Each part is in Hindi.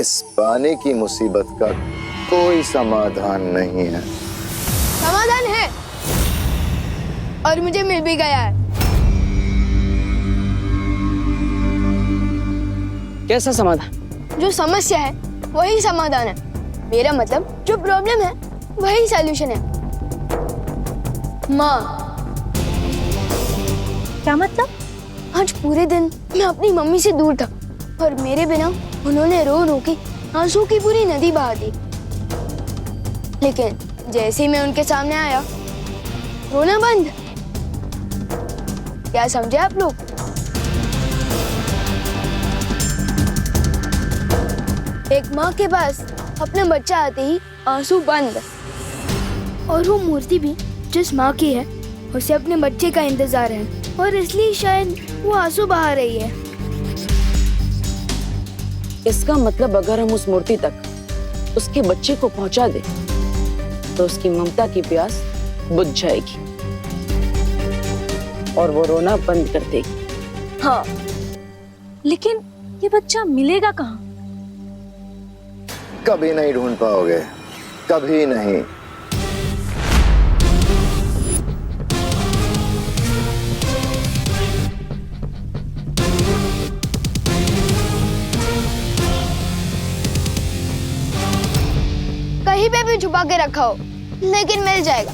इस पानी की मुसीबत का कोई समाधान नहीं है। समाधान है और मुझे मिल भी गया है। कैसा समाधान? जो समस्या है वही समाधान है। मेरा मतलब जो प्रॉब्लम है वही सॉल्यूशन है। माँ। क्या मतलब? आज पूरे दिन मैं अपनी मम्मी से दूर था और मेरे बिना उन्होंने रो रो के आंसू की पूरी नदी बहा दी। लेकिन जैसे ही मैं उनके सामने आया, रोना बंद। क्या समझे आप लोग? एक माँ के पास अपना बच्चा आते ही आंसू बंद, और वो मूर्ति भी जिस माँ की है उसे अपने बच्चे का इंतजार है और इसलिए शायद वो आंसू बहा रही है। इसका मतलब अगर हम उस मूर्ति तक उसके बच्चे को पहुंचा दे तो उसकी ममता की प्यास बुझ जाएगी और वो रोना बंद कर देगी। हाँ, लेकिन ये बच्चा मिलेगा कहाँ? कभी नहीं ढूंढ पाओगे, कभी नहीं। कहीं पे भी छुपा के रखा हो, लेकिन मिल जाएगा,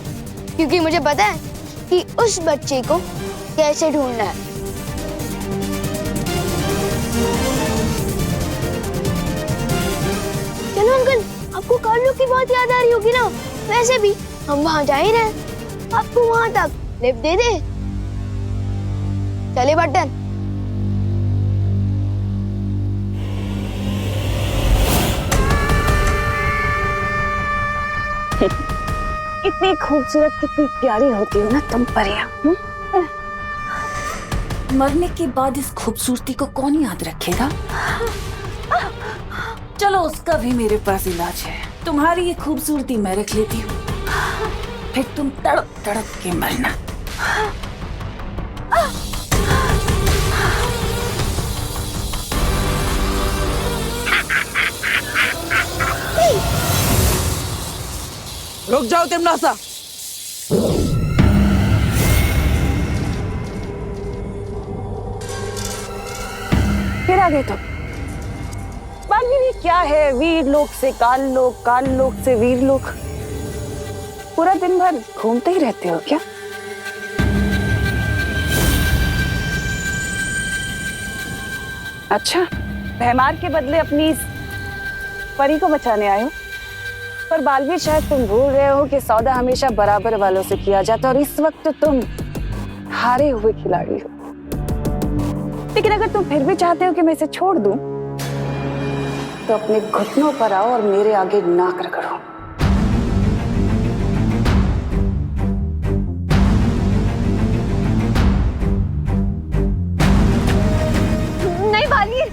क्योंकि मुझे पता है कि उस बच्चे को कैसे ढूंढना है। चलो अंकल, आपको कार्लो की बहुत याद आ रही होगी ना? वैसे भी हम वहाँ जा ही रहे हैं, आपको वहाँ तक लिफ्ट दे दे। चले बटन। इतनी खूबसूरत, कितनी प्यारी होती हो ना तुम परियां। मरने के बाद इस खूबसूरती को कौन याद रखेगा? चलो, उसका भी मेरे पास इलाज है। तुम्हारी ये खूबसूरती मैं रख लेती हूँ, फिर तुम तड़प तड़प के मरना। रुक जाओ तिमनासा। फिर आ गए तुम। बालवीर क्या है? वीर लोक से काल लोक, काल लोक से वीर लोक। पूरा दिन भर घूमते ही रहते हो क्या? अच्छा, भैमार के बदले अपनी इस परी को बचाने आए हो? पर बालवीर, शायद तुम भूल रहे हो कि सौदा हमेशा बराबर वालों से किया जाता है और इस वक्त तुम हारे हुए खिलाड़ी हो। लेकिन अगर तुम फिर भी चाहते हो कि मैं इसे छोड़ दूं, तो अपने घुटनों पर आओ और मेरे आगे नाक रगड़ो। नहीं बालवीर,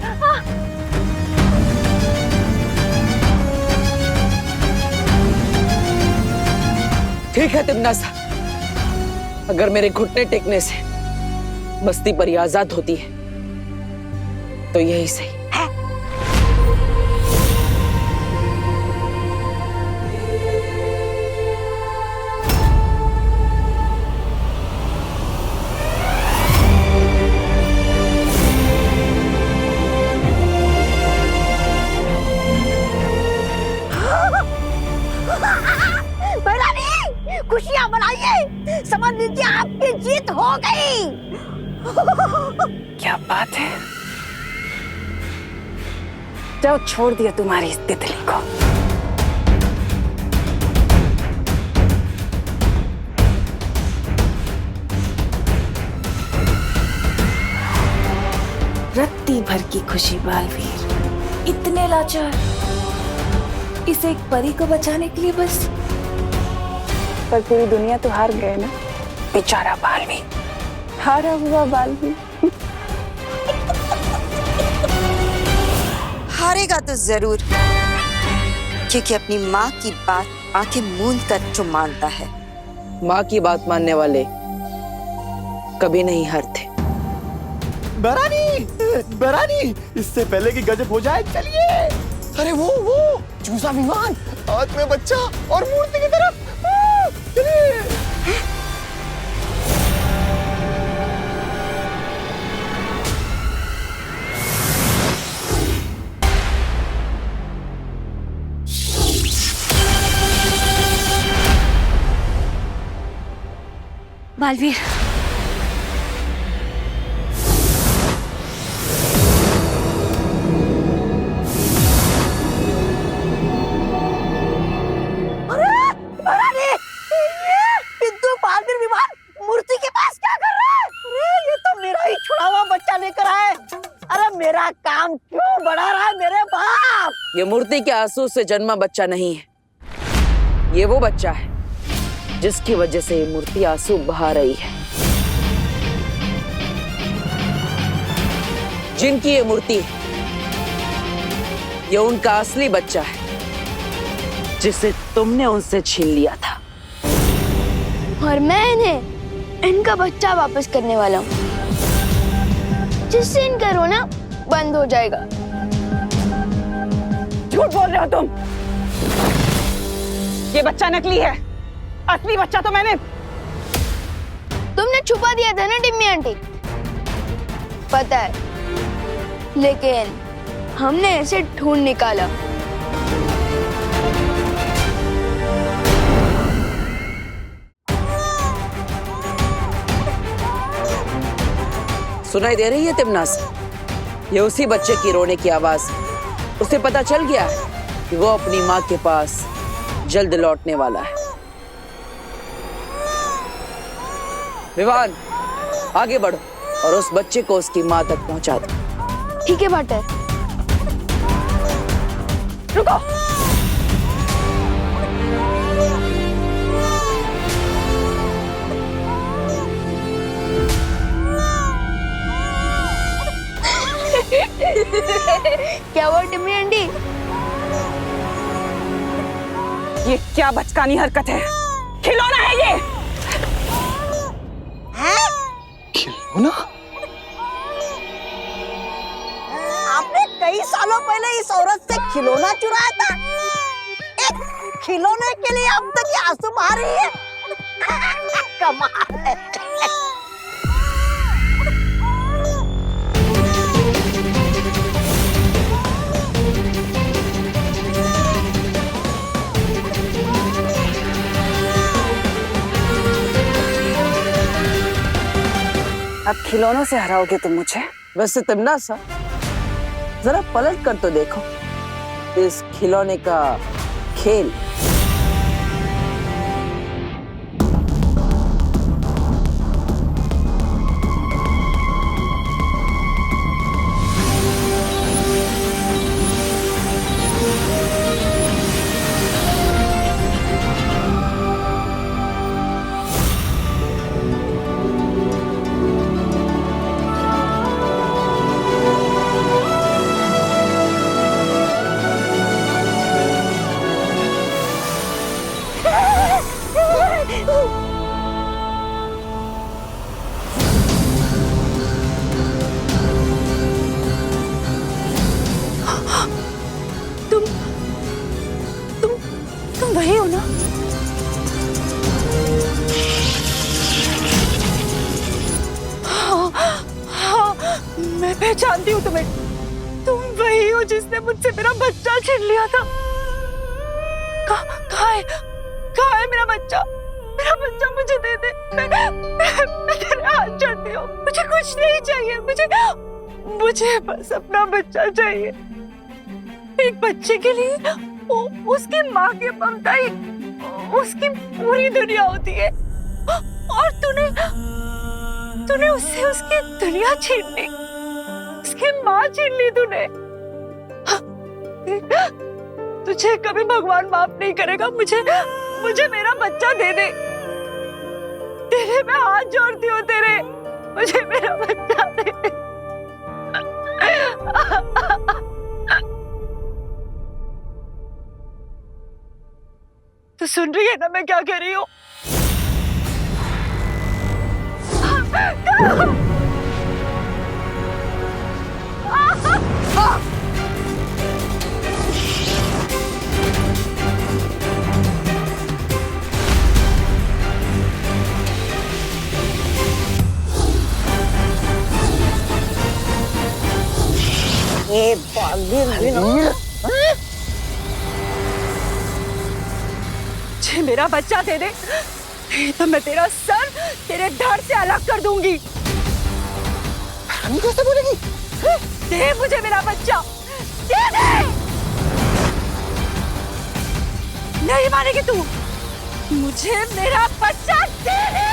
ठीक है तिमनासा, अगर मेरे घुटने टेकने से बस्ती पर आजाद होती है तो यही सही है। खुशियां मनाइए, समझ लीजिए आपकी जीत हो गई। क्या बात है, जाओ, छोड़ दिया तुम्हारी इस तितली को। रत्ती भर की खुशी बालवीर, इतने लाचार, इसे एक परी को बचाने के लिए बस। पर पूरी दुनिया तो हार गए ना, बेचारा बालवीर, हारा हुआ बालवीर। हारेगा तो जरूर, क्योंकि अपनी माँ की बात आंखें मूंद कर जो मानता है। माँ की बात मानने वाले कभी नहीं हारते। बरानी, बरानी, इससे पहले कि गजब हो जाए, चलिए। अरे वो चूसा विमान हाथ में बच्चा और मूर्ति की तरफ चलिए। बालवीर, पिंटू बालवीर विमान मूर्ति के पास क्या कर रहा है? अरे ये तो मेरा ही छुड़ा हुआ बच्चा लेकर आए। अरे मेरा काम क्यों बढ़ा रहा है मेरे बाप? ये मूर्ति के आंसू से जन्मा बच्चा नहीं है, ये वो बच्चा है जिसकी वजह से ये मूर्ति आंसू बहा रही है। जिनकी ये मूर्ति है, ये उनका असली बच्चा है जिसे तुमने उनसे छीन लिया था। और मैं इन्हें इनका बच्चा वापस करने वाला हूँ, जिससे इनका रोना बंद हो जाएगा। झूठ बोल रहे हो तुम। ये बच्चा नकली है, असली बच्चा तो मैंने। तुमने छुपा दिया था ना टिम्मी आंटी, पता है, लेकिन हमने इसे ढूंढ निकाला। सुनाई दे रही है तिमनास? ये उसी बच्चे की रोने की आवाज। उसे पता चल गया है कि वो अपनी माँ के पास जल्द लौटने वाला है। विवान, आगे बढ़ो और उस बच्चे को उसकी माँ तक पहुंचा दो। ठीक है भाटर। रुको। क्या हुआ टिम्मी आंटी? ये क्या बचकानी हरकत है? खिलौना है ये। खिलौना? आपने कई सालों पहले इस औरत से खिलौना चुराया था। एक खिलौने के लिए अब तक ये आंसू बहा रही है। कमाल है। अब खिलौनों से हराओगे तुम मुझे? वैसे तिमनास, जरा पलट कर तो देखो इस खिलौने का खेल। तुम वही हो ना? हाँ, मैं पहचानती हूँ तुम्हें। तुम वही हो जिसने मुझसे मेरा बच्चा छीन लिया था। कहाँ है मेरा बच्चा? मेरा बच्चा मुझे दे दे। मैं तेरे हाथ जोड़ती हूँ। मुझे कुछ नहीं चाहिए। मुझे बस अपना बच्चा चाहिए। एक बच्चे के लिए उसकी माँ की ममता ही उसकी पूरी दुनिया होती है। और तूने उससे उसकी दुनिया छीन ली, उसकी माँ छीन ली तूने। तुझे कभी भगवान माफ नहीं करेगा। मुझे मेरा बच्चा दे दे। तेरे मैं हाथ जोड़ती हूँ तेरे। मुझे मेरा बच्चा दे दे। तो सुन रही है ना मैं क्या कह रही हूँ? ए बालवीर मुझे मेरा बच्चा दे दे, नहीं तो मैं तेरा सर तेरे धड़ से अलग कर दूंगी। कैसे बोलेगी? दे मुझे मेरा बच्चा, दे दे। नहीं मानेगी तू, मुझे मेरा बच्चा दे दे।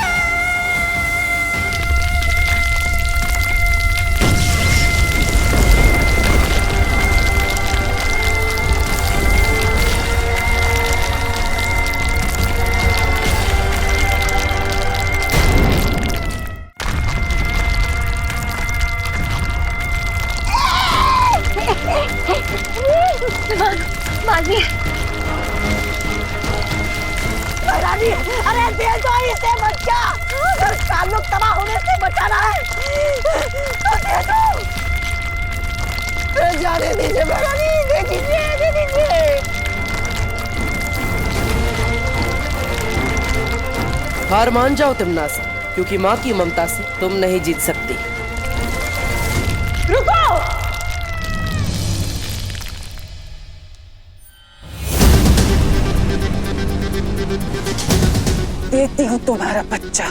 रानी, अरे दे दो इसे बच्चा, अगर ताल्लुक तबाह होने से बचाना है तो दे दो। जाने दीजिए रानी, दे दीजिए, दे दीजिए। हार मान जाओ तिमनासा, क्योंकि माँ की ममता से तुम नहीं जीत सकती। रुको, देती हूँ तुम्हारा बच्चा।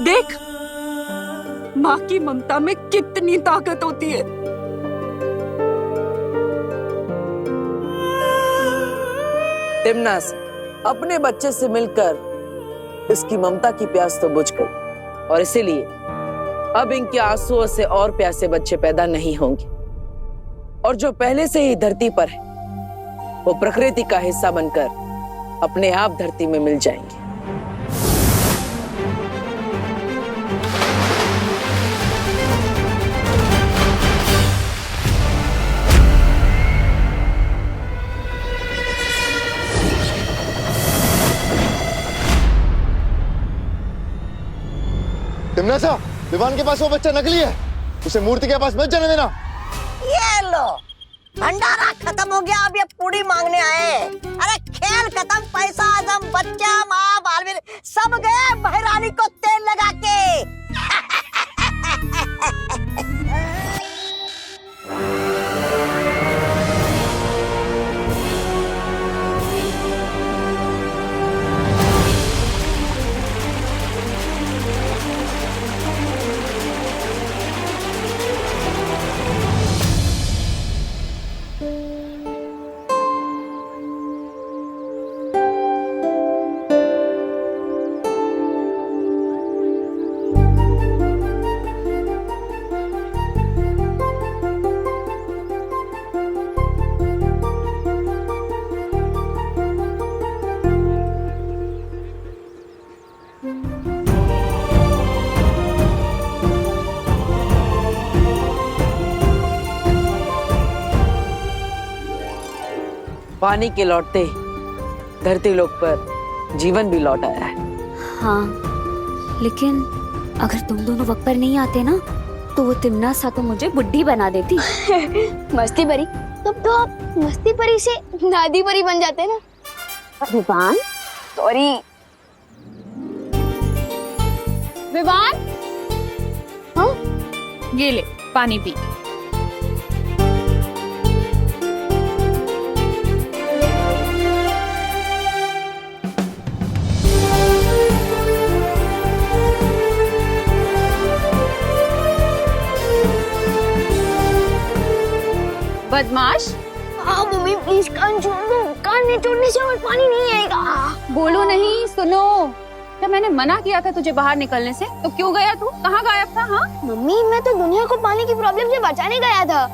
देख माँ की ममता में कितनी ताकत होती है। तिमनास, अपने बच्चे से मिलकर इसकी ममता की प्यास तो बुझ गई, और इसीलिए अब इनके आंसुओं से और प्यासे बच्चे पैदा नहीं होंगे, और जो पहले से ही धरती पर है वो प्रकृति का हिस्सा बनकर अपने आप धरती में मिल जाएंगे। तिमनासा, विवान के पास वो बच्चा नकली है, उसे मूर्ति के पास मत जाने देना। ये लो, भंडारा खत्म हो गया, अब ये पूरी मांगने आए। अरे खेल खत्म, पैसा आदम, बच्चा, माँ, बालवीर सब गए बहरानी को तेल लगा के। पानी के लौटते ही धरती लोक पर जीवन भी लौट आया है। हाँ, लेकिन अगर तुम दोनों वक्त पर नहीं आते ना तो वो तिमनासा तो मुझे बुड्ढी बना देती। मस्ती परी, तब तो आप मस्ती परी से दादी परी बन जाते ना। विवान, सॉरी। विवान, हाँ? ये ले पानी पी। बदमाश। हाँ मम्मी, प्लीज कान छोड़ दो, कान निचोड़ने से और पानी नहीं आएगा। बोलो नहीं, सुनो। जब मैंने मना किया था तुझे बाहर निकलने से, तो क्यों गया तू? कहाँ गायब था? हाँ मम्मी, मैं तो दुनिया को पानी की प्रॉब्लम से बचाने गया था।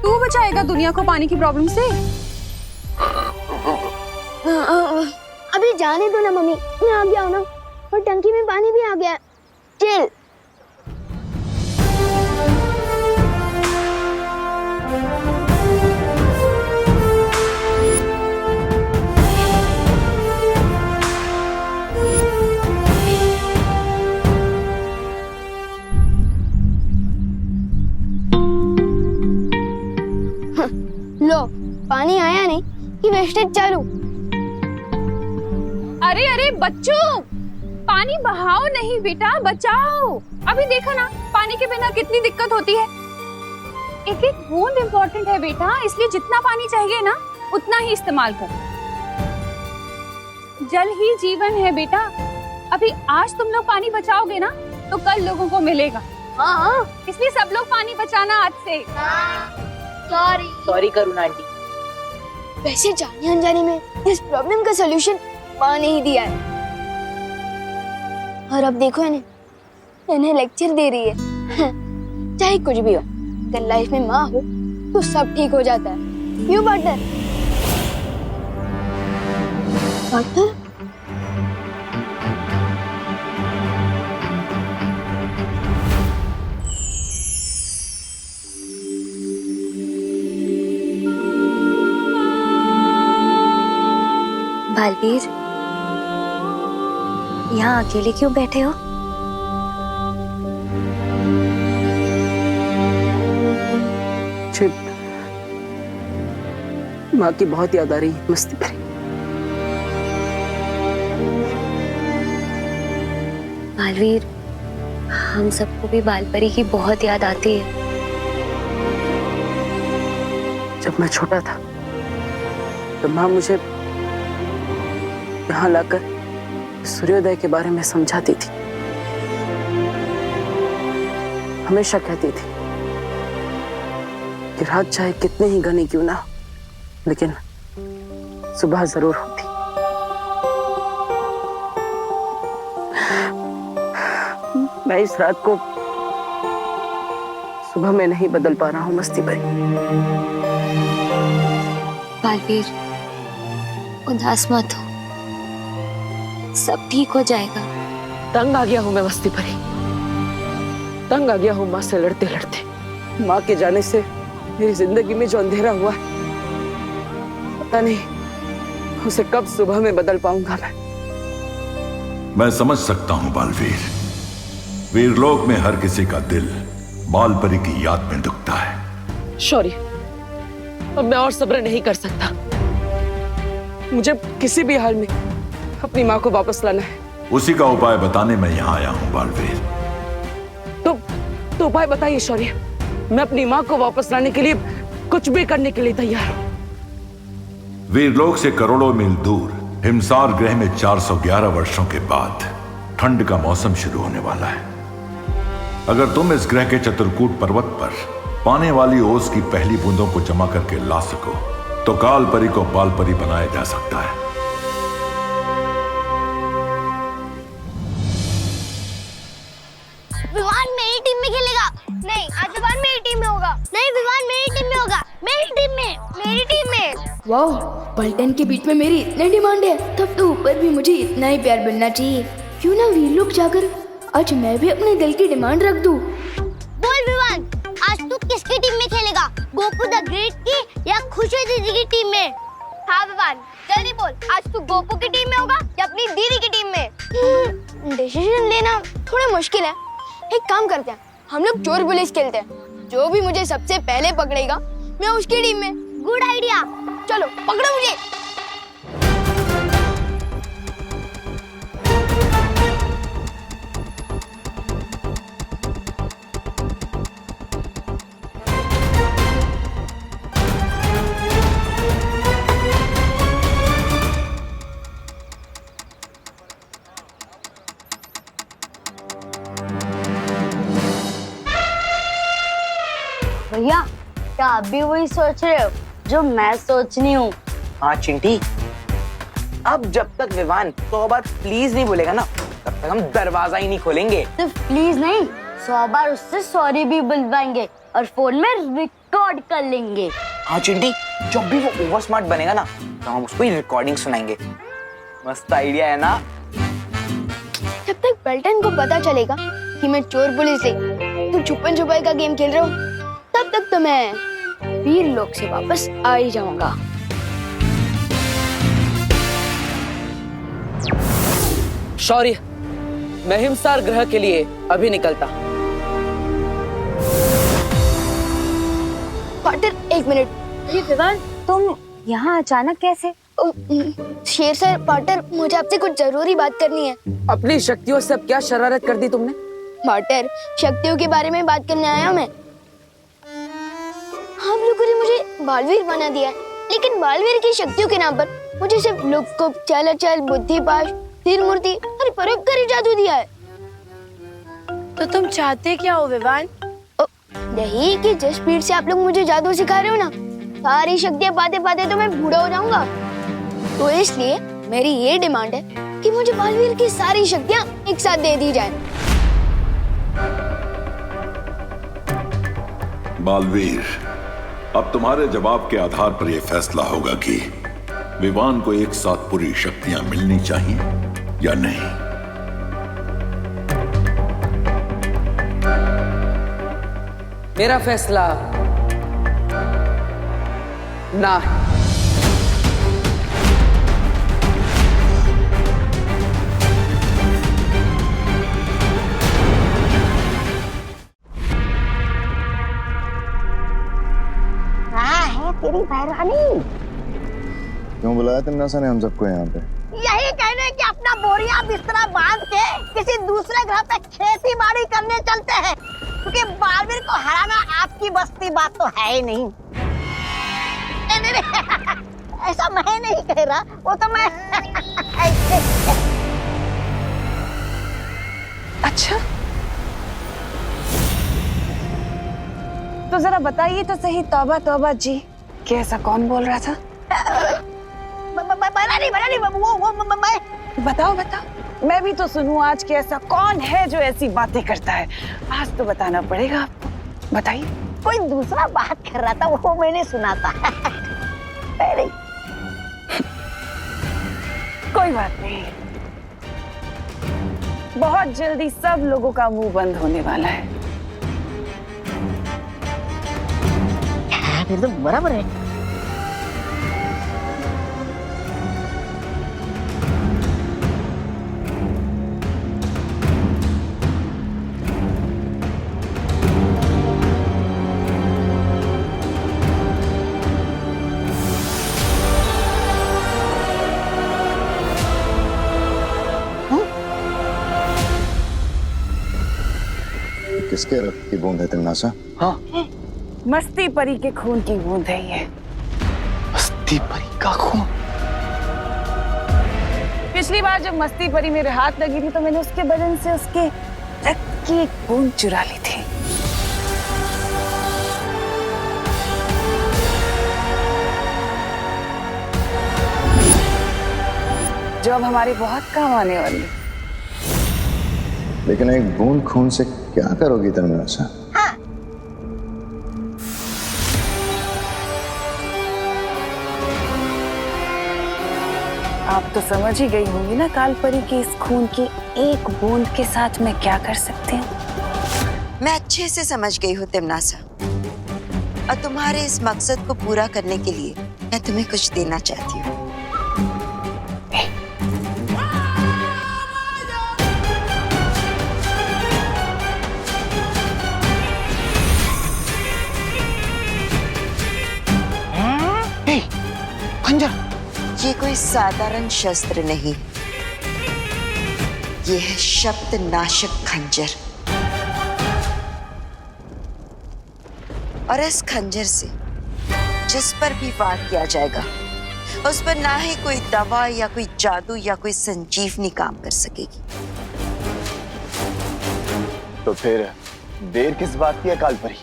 तू बचाएगा दुनिया को पानी की प्रॉब्लम से? अभी जाने दो ना मम्मी, मैं आ गया हूँ ना, और टंकी में पानी भी आ गया। चिल। लो, पानी आया नहीं कि वेस्टेज चालू। अरे अरे बच्चों, पानी बहाओ नहीं बेटा, बचाओ। अभी देखो ना, पानी के बिना कितनी दिक्कत होती है। एक एक बूंद इम्पोर्टेंट है बेटा, इसलिए जितना पानी चाहिए ना उतना ही इस्तेमाल करो। जल ही जीवन है बेटा। अभी आज तुम लोग पानी बचाओगे ना तो कल लोगों को मिलेगा। हाँ, इसलिए सब लोग पानी बचाना आज से। सॉरी करुणा आंटी। वैसे जाने अनजाने में इस प्रॉब्लम का सलूशन माँ ने ही दिया है, और अब देखो इन्हें लेक्चर दे रही है। चाहे कुछ भी हो, अगर लाइफ में माँ हो तो सब ठीक हो जाता है। क्यों पार्टनर? पार्टनर? बालवीर, यहाँ अकेले क्यों बैठे हो? माँ की बहुत याद आ रही है मस्ती परी। बालवीर, हम सबको भी बालपरी की बहुत याद आती है। जब मैं छोटा था तो माँ मुझे यहाँ लाकर सूर्योदय के बारे में समझाती थी। हमेशा कहती थी कि रात चाहे कितने ही घनी क्यों ना, लेकिन सुबह जरूर होती। मैं इस रात को सुबह में नहीं बदल पा रहा हूँ मस्ती परी। बालवीर, उदास मत हो, सब ठीक हो जाएगा। तंग आ गया हूँ मैं मस्ती परी, तंग आ गया हूँ माँ से लड़ते लड़ते। माँ के जाने से मेरी जिंदगी में जो अंधेरा हुआ है, पता नहीं उसे कब सुबह में बदल पाऊंगा मैं समझ सकता हूँ बालवीर। वीरलोक में हर किसी का दिल बालपरी की याद में दुखता है। शौर्य, अब मैं और सब्र नहीं कर सकता। मुझे किसी भी हाल में अपनी माँ को वापस लाना है। उसी का उपाय बताने मैं यहाँ आया हूँ बालवीर। तो उपाय बताइए शौर्य। मैं अपनी माँ को वापस लाने के लिए कुछ भी करने के लिए तैयार हूँ। वीरलोक से करोड़ों मील दूर हिमसार ग्रह में 411 वर्षों के बाद ठंड का मौसम शुरू होने वाला है। अगर तुम इस ग्रह के चतुर्कूट पर्वत पर पाने वाली ओस की पहली बूंदों को जमा करके ला सको तो कालपरी को बालपरी बनाया जा सकता है। विवान मेरी टीम में खेलेगा। नहीं, आज विवान मेरी टीम में होगा। नहीं, विवान मेरी टीम में होगा। मेरी टीम में, मेरी टीम में। वाह, पलटन के बीच में मेरी इतनी डिमांड है, तब तो ऊपर भी मुझे इतना ही प्यार मिलना चाहिए। क्यों ना वीरलोक जाकर आज मैं भी अपने दिल की डिमांड रख दूं। बोल विवान, आज तू किसकी टीम में खेलेगा? गोपू द ग्रेट की या खुशी दीदी की टीम में? हाँ विवान, जल्दी बोल, आज तू गोपू की टीम में होगा या अपनी दीदी की टीम में? डिसीजन लेना थोड़ा मुश्किल है। एक काम करते हैं, हम लोग चोर पुलिस खेलते हैं। जो भी मुझे सबसे पहले पकड़ेगा मैं उसकी टीम में। गुड आइडिया, चलो पकड़ो मुझे। आप भी वही सोच रहे हो जो मैं सोचनी हूँ? हाँ चिंटी, अब जब तक विवान तो बार प्लीज नहीं बोलेगा ना, तब तक हम दरवाजा ही नहीं खोलेंगे। सिर्फ प्लीज नहीं, 100 बार उससे सॉरी भी बुलवाएंगे और फोन में रिकॉर्ड कर लेंगे। हाँ चिंटी, जब भी वो ओवर स्मार्ट बनेगा ना तो हम उसको ही रिकॉर्डिंग सुनाएंगे। मस्त आइडिया है ना? जब तक बेल्टन को पता चलेगा कि मैं चोर पुलिस नहीं तो छुपन छुपाई का गेम खेल रहा हूँ, तब तक तो मैं वीर लोक से वापस आ ही जाऊंगा। शौर्य, मैं हिमसार ग्रह के लिए अभी निकलता। Partner, 1 minute. ये विवान, तुम यहाँ अचानक कैसे? शेर सर, पार्टनर, मुझे आपसे कुछ जरूरी बात करनी है। अपनी शक्तियों से अब क्या शरारत कर दी तुमने? पार्टनर, शक्तियों के बारे में बात करने आया मैं। आप लोगों ने मुझे बालवीर बना दिया, लेकिन बालवीर की शक्तियों के नाम पर मुझे सिर्फ लुक, चल, बुद्धिपाश, तीर मूर्ति और परोपकारी जादू दिया है। तो तुम चाहते क्या हो विवान? यही कि जिस स्पीड से आप लोग मुझे जादू सिखा रहे हो ना, सारी शक्तियाँ पाते पाते तो मैं बूढ़ा हो जाऊंगा। तो इसलिए मेरी ये डिमांड है कि मुझे बालवीर की सारी शक्तियाँ एक साथ दे दी जाए। बालवीर, अब तुम्हारे जवाब के आधार पर यह फैसला होगा कि विवान को एक साथ पूरी शक्तियां मिलनी चाहिए या नहीं। मेरा फैसला ना है। तेरी मेहरबानी। क्यों बुलाया तिमनासा ने हम सबको यहाँ पे? यही कहने कि अपना बोरिया बिस्तरा बांध के किसी दूसरे ग्रह पे खेती बाड़ी करने चलते हैं, क्योंकि बालवीर को हराना आपकी बस की बात तो है ही नहीं। नहीं, ऐसा मैं नहीं कह रहा, वो तो मैं अच्छा, तो जरा बताइए तो सही, तौबा तौबा जी, कि ऐसा कौन बोल रहा था? बताओ बताओ, मैं भी तो सुनूं आज कि ऐसा कौन है जो ऐसी बातें करता है। आज तो बताना पड़ेगा आपको, बताइए। कोई दूसरा बात कर रहा था, वो मैंने सुना था। कोई बात नहीं, बहुत जल्दी सब लोगों का मुंह बंद होने वाला है। फिर तो बराबर है। किसके रक्त की बूंद है तिमनासा? हाँ, मस्ती परी के खून की बूंद है ये। मस्ती परी का खून? पिछली बार जब मस्ती परी मेरे हाथ लगी थी तो मैंने उसके बदन से उसके रक्त की एक बूंद चुरा ली थी। जो अब हमारे बहुत काम आने वाली। लेकिन एक बूंद खून से क्या करोगी तिमनासा? आप तो समझ ही गई होंगी ना कालपरी की इस खून की एक बूंद के साथ मैं क्या कर सकती हूँ। मैं अच्छे से समझ गई हूँ तिमनासा, और तुम्हारे इस मकसद को पूरा करने के लिए मैं तुम्हें कुछ देना चाहती हूँ। खंजर? ये कोई साधारण शस्त्र नहीं, ये है शब्द नाशक खंजर। और इस खंजर से जिस पर भी वार किया जाएगा उस पर ना ही कोई दवा या कोई जादू या कोई संजीवनी काम कर सकेगी। तो फिर देर किस बात की है कालपरी?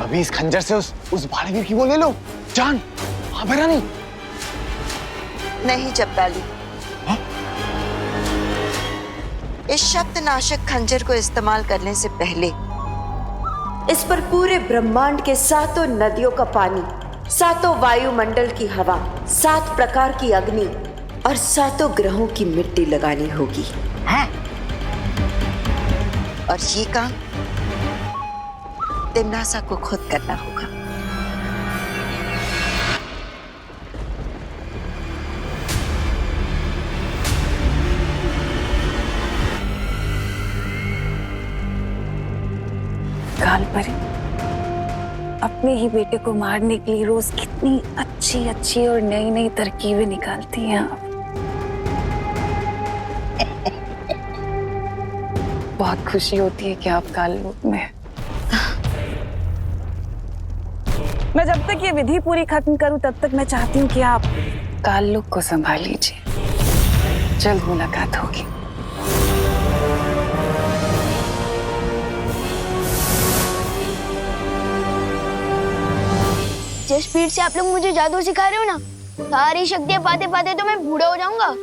अभी इस खंजर से उस बालवीर की वो ले लो जान। हाँ भैरा नहीं नहीं जब्बाली, इस शब्दनाशक खंजर को इस्तेमाल करने से पहले इस पर पूरे ब्रह्मांड के 7 नदियों का पानी, 7 वायुमंडल की हवा, 7 प्रकार की अग्नि और 7 ग्रहों की मिट्टी लगानी होगी। हैं? और ये काम तिम्नासा को खुद करना होगा। काल परी, अपने ही बेटे को मारने के लिए रोज कितनी अच्छी अच्छी और नई नई तरकीबें निकालती हैं आप। बहुत खुशी होती है कि आप काल रूप में हैं। मैं जब तक ये विधि पूरी खत्म करूं तब तक मैं चाहती हूँ कि आप काल लोक को संभाल लीजिए। जल्द मुलाकात होगी। जिस स्पीड से आप लोग मुझे जादू सिखा रहे हो ना, सारी शक्तियाँ पाते पाते तो मैं बूढ़ा हो जाऊंगा।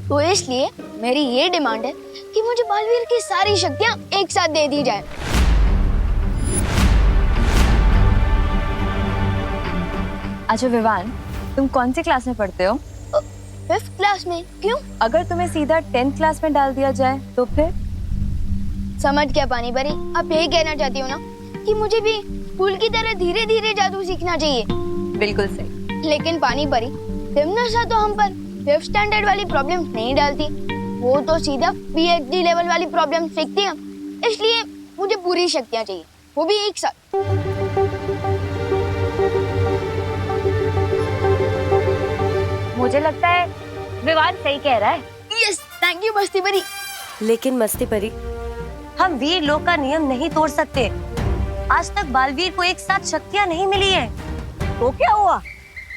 तो इसलिए मेरी ये डिमांड है कि मुझे बालवीर की सारी शक्तियाँ एक साथ दे दी जाए। अच्छा विवान, तुम कौन सी क्लास में पढ़ते हो? 5th क्लास में। क्यों? अगर तुम्हें सीधा 10th क्लास में डाल दिया जाए तो फिर? समझ क्या पानी परी, आप यही कहना चाहती हो ना कि मुझे भी फूल की तरह धीरे धीरे जादू सीखना चाहिए? बिल्कुल सही। लेकिन पानी परी, तिम्नासा तो हम पर 5th स्टैंडर्ड वाली प्रॉब्लम नहीं डालती, वो तो सीधा PhD लेवल वाली प्रॉब्लम सीखती है। इसलिए मुझे पूरी शक्तियाँ चाहिए, वो भी एक साथ। मुझे लगता है विवान सही कह रहा है। यस, थैंक यू मस्ती परी। लेकिन मस्ती परी, हम वीर लोक का नियम नहीं तोड़ सकते। आज तक बालवीर को एक साथ शक्तियाँ नहीं मिली है। तो क्या हुआ?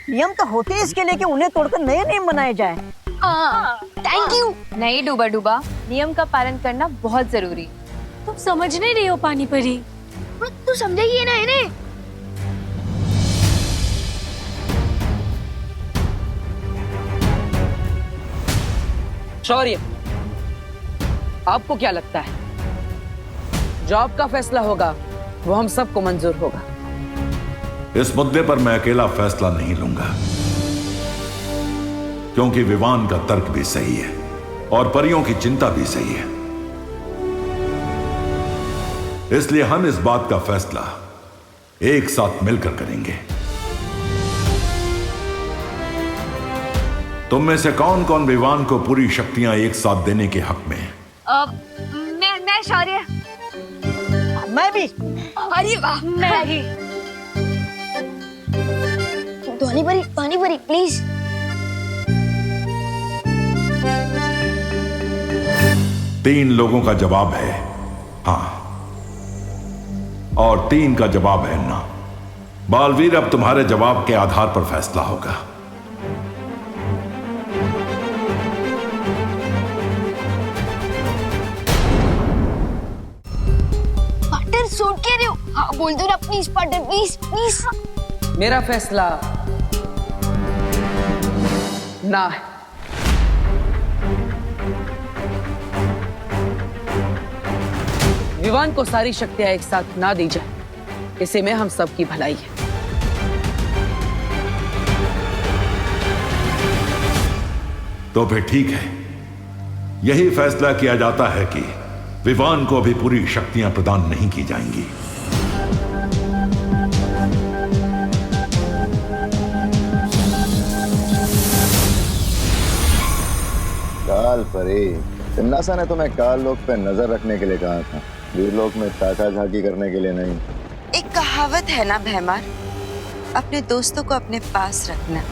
नियम तो होते हैं इसके लिए कि उन्हें तोड़कर नए नियम बनाए जाए। Thank you. नहीं डूबा डूबा, नियम का पालन करना बहुत जरूरी। तुम समझ नहीं रही हो पानी परी। तू समझेगी ना इन्हें? शौर्य, आपको क्या लगता है जो आपका फैसला होगा वो हम सबको मंजूर होगा? इस मुद्दे पर मैं अकेला फैसला नहीं लूंगा, क्योंकि विवान का तर्क भी सही है और परियों की चिंता भी सही है। इसलिए हम इस बात का फैसला एक साथ मिलकर करेंगे। तुम में से कौन कौन विवान को पूरी शक्तियां एक साथ देने के हक में है? मैं शौर्य। मैं भी। अरे वाह, मैं भी। पानी परी प्लीज। तीन लोगों का जवाब है हाँ और 3 का जवाब है ना। बालवीर, अब तुम्हारे जवाब के आधार पर फैसला होगा। पार्टनर सूट कह रहे हो? हाँ बोल दो ना प्लीज पार्टनर, प्लीज प्लीज। मेरा फैसला ना है। विवान को सारी शक्तियां एक साथ ना दी जाए, इसी में हम सबकी भलाई है। तो फिर ठीक है, यही फैसला किया जाता है कि विवान को अभी पूरी शक्तियां प्रदान नहीं की जाएंगी। काल परी, तिम्नासा ने तुम्हें काल लोक पे नजर रखने के लिए कहा था, वीर लोक में ताका झाकी करने के लिए नहीं। एक कहावत है ना भैमार, अपने दोस्तों को अपने पास रखना,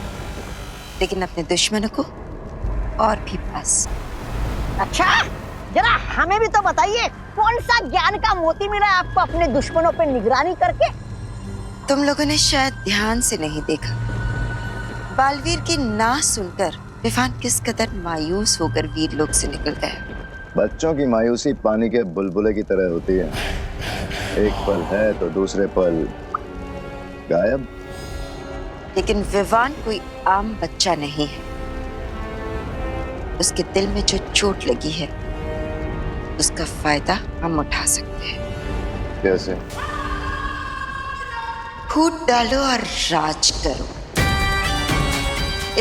लेकिन अपने दुश्मनों को और भी पास। अच्छा, जरा हमें भी तो बताइए, कौन सा ज्ञान का मोती मिला है आपको अपने दुश्मनों पे निगरानी करके? तुम लोगों ने शायद ध्यान से नहीं देखा, बालवीर की ना सुनकर विवान किस कदर मायूस होकर वीर लोक से निकल गया। बच्चों की मायूसी पानी के बुलबुले की तरह होती है। एक पल है तो दूसरे पल गायब। लेकिन विवान कोई आम बच्चा नहीं है। उसके दिल में जो चोट लगी है उसका फायदा हम उठा सकते हैं। कैसे? फूट डालो और राज करो,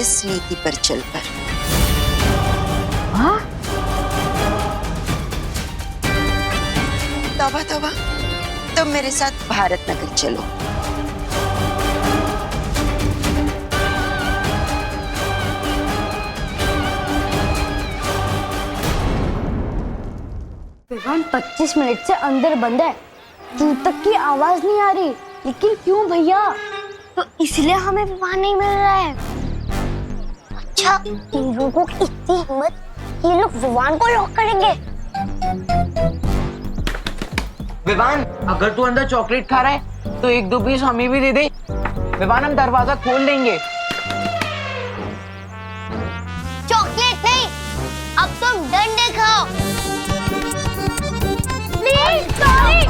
इस नीति पर चलकर। हाँ? तौबा तौबा, तुम मेरे साथ भारत नगर चलो। विवान 25 मिनट से अंदर बंद है, दूर तक की आवाज नहीं आ रही। लेकिन क्यों भैया? तो इसलिए हमें विवान नहीं मिल रहा है। अच्छा, इन लोगों की इतनी हिम्मत, ये लोग विवान को लॉक करेंगे। विवान, अगर तू अंदर चॉकलेट खा रहा है तो 1-2 पीस हमें भी दे दे। विवान, हम दरवाजा खोल देंगे। चॉकलेट नहीं, अब तुम डंडे खाओ। Please, sorry.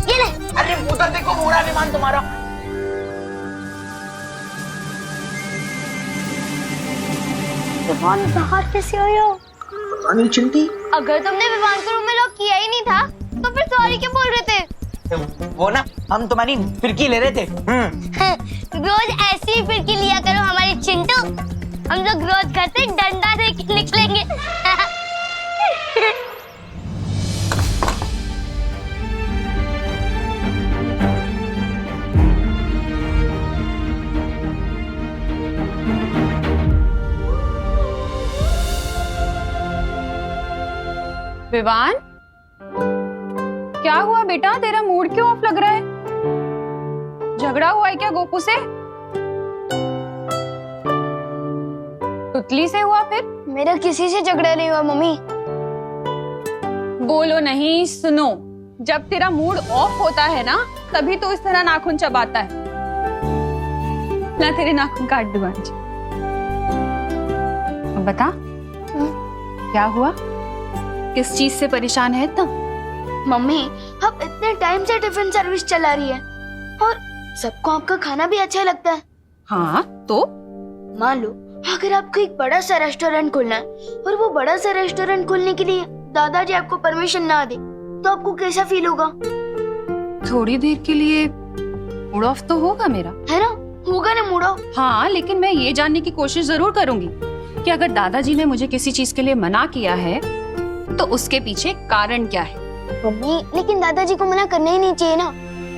ये ले। अरे उधर देखो, बुरा विमान तुम्हारा। विवान बाहर कैसे आया? अनिल चिंटी, अगर तुमने विवान को रूम में लॉक किया ही नहीं था तो फिर सॉरी क्यों बोल रहे थे? वो ना, हम तुम्हारी फिरकी ले रहे थे। रोज ऐसी ही फिरकी लिया करो हमारी चिंटू। हम लोग रोज घर से डंडा से निकलेंगे। विवान, क्या हुआ बेटा? तेरा मूड क्यों ऑफ लग रहा है? झगड़ा हुआ है क्या गोपू से? तुतली से हुआ फिर? मेरा किसी से झगड़ा नहीं हुआ मम्मी। बोलो नहीं, सुनो। जब तेरा मूड ऑफ होता है ना, तभी तो इस तरह नाखून चबाता है। ला तेरे नाखून काट दूं आज। अब बता, क्या हुआ? किस चीज से परेशान है इतना? मम्मी, अब इतने टाइम से टिफिन सर्विस चला रही है और सबको आपका खाना भी अच्छा लगता है। हाँ तो? मान लो अगर आपको एक बड़ा सा रेस्टोरेंट खोलना है और वो बड़ा सा रेस्टोरेंट खोलने के लिए दादाजी आपको परमिशन ना दे तो आपको कैसा फील होगा? थोड़ी देर के लिए मूड ऑफ तो होगा मेरा, है ना? होगा ना मूड ऑफ। हाँ, लेकिन मैं ये जानने की कोशिश जरूर करूंगी कि अगर दादाजी ने मुझे किसी चीज के लिए मना किया है तो उसके पीछे कारण क्या है। मम्मी, लेकिन दादाजी को मना करना ही नहीं चाहिए ना,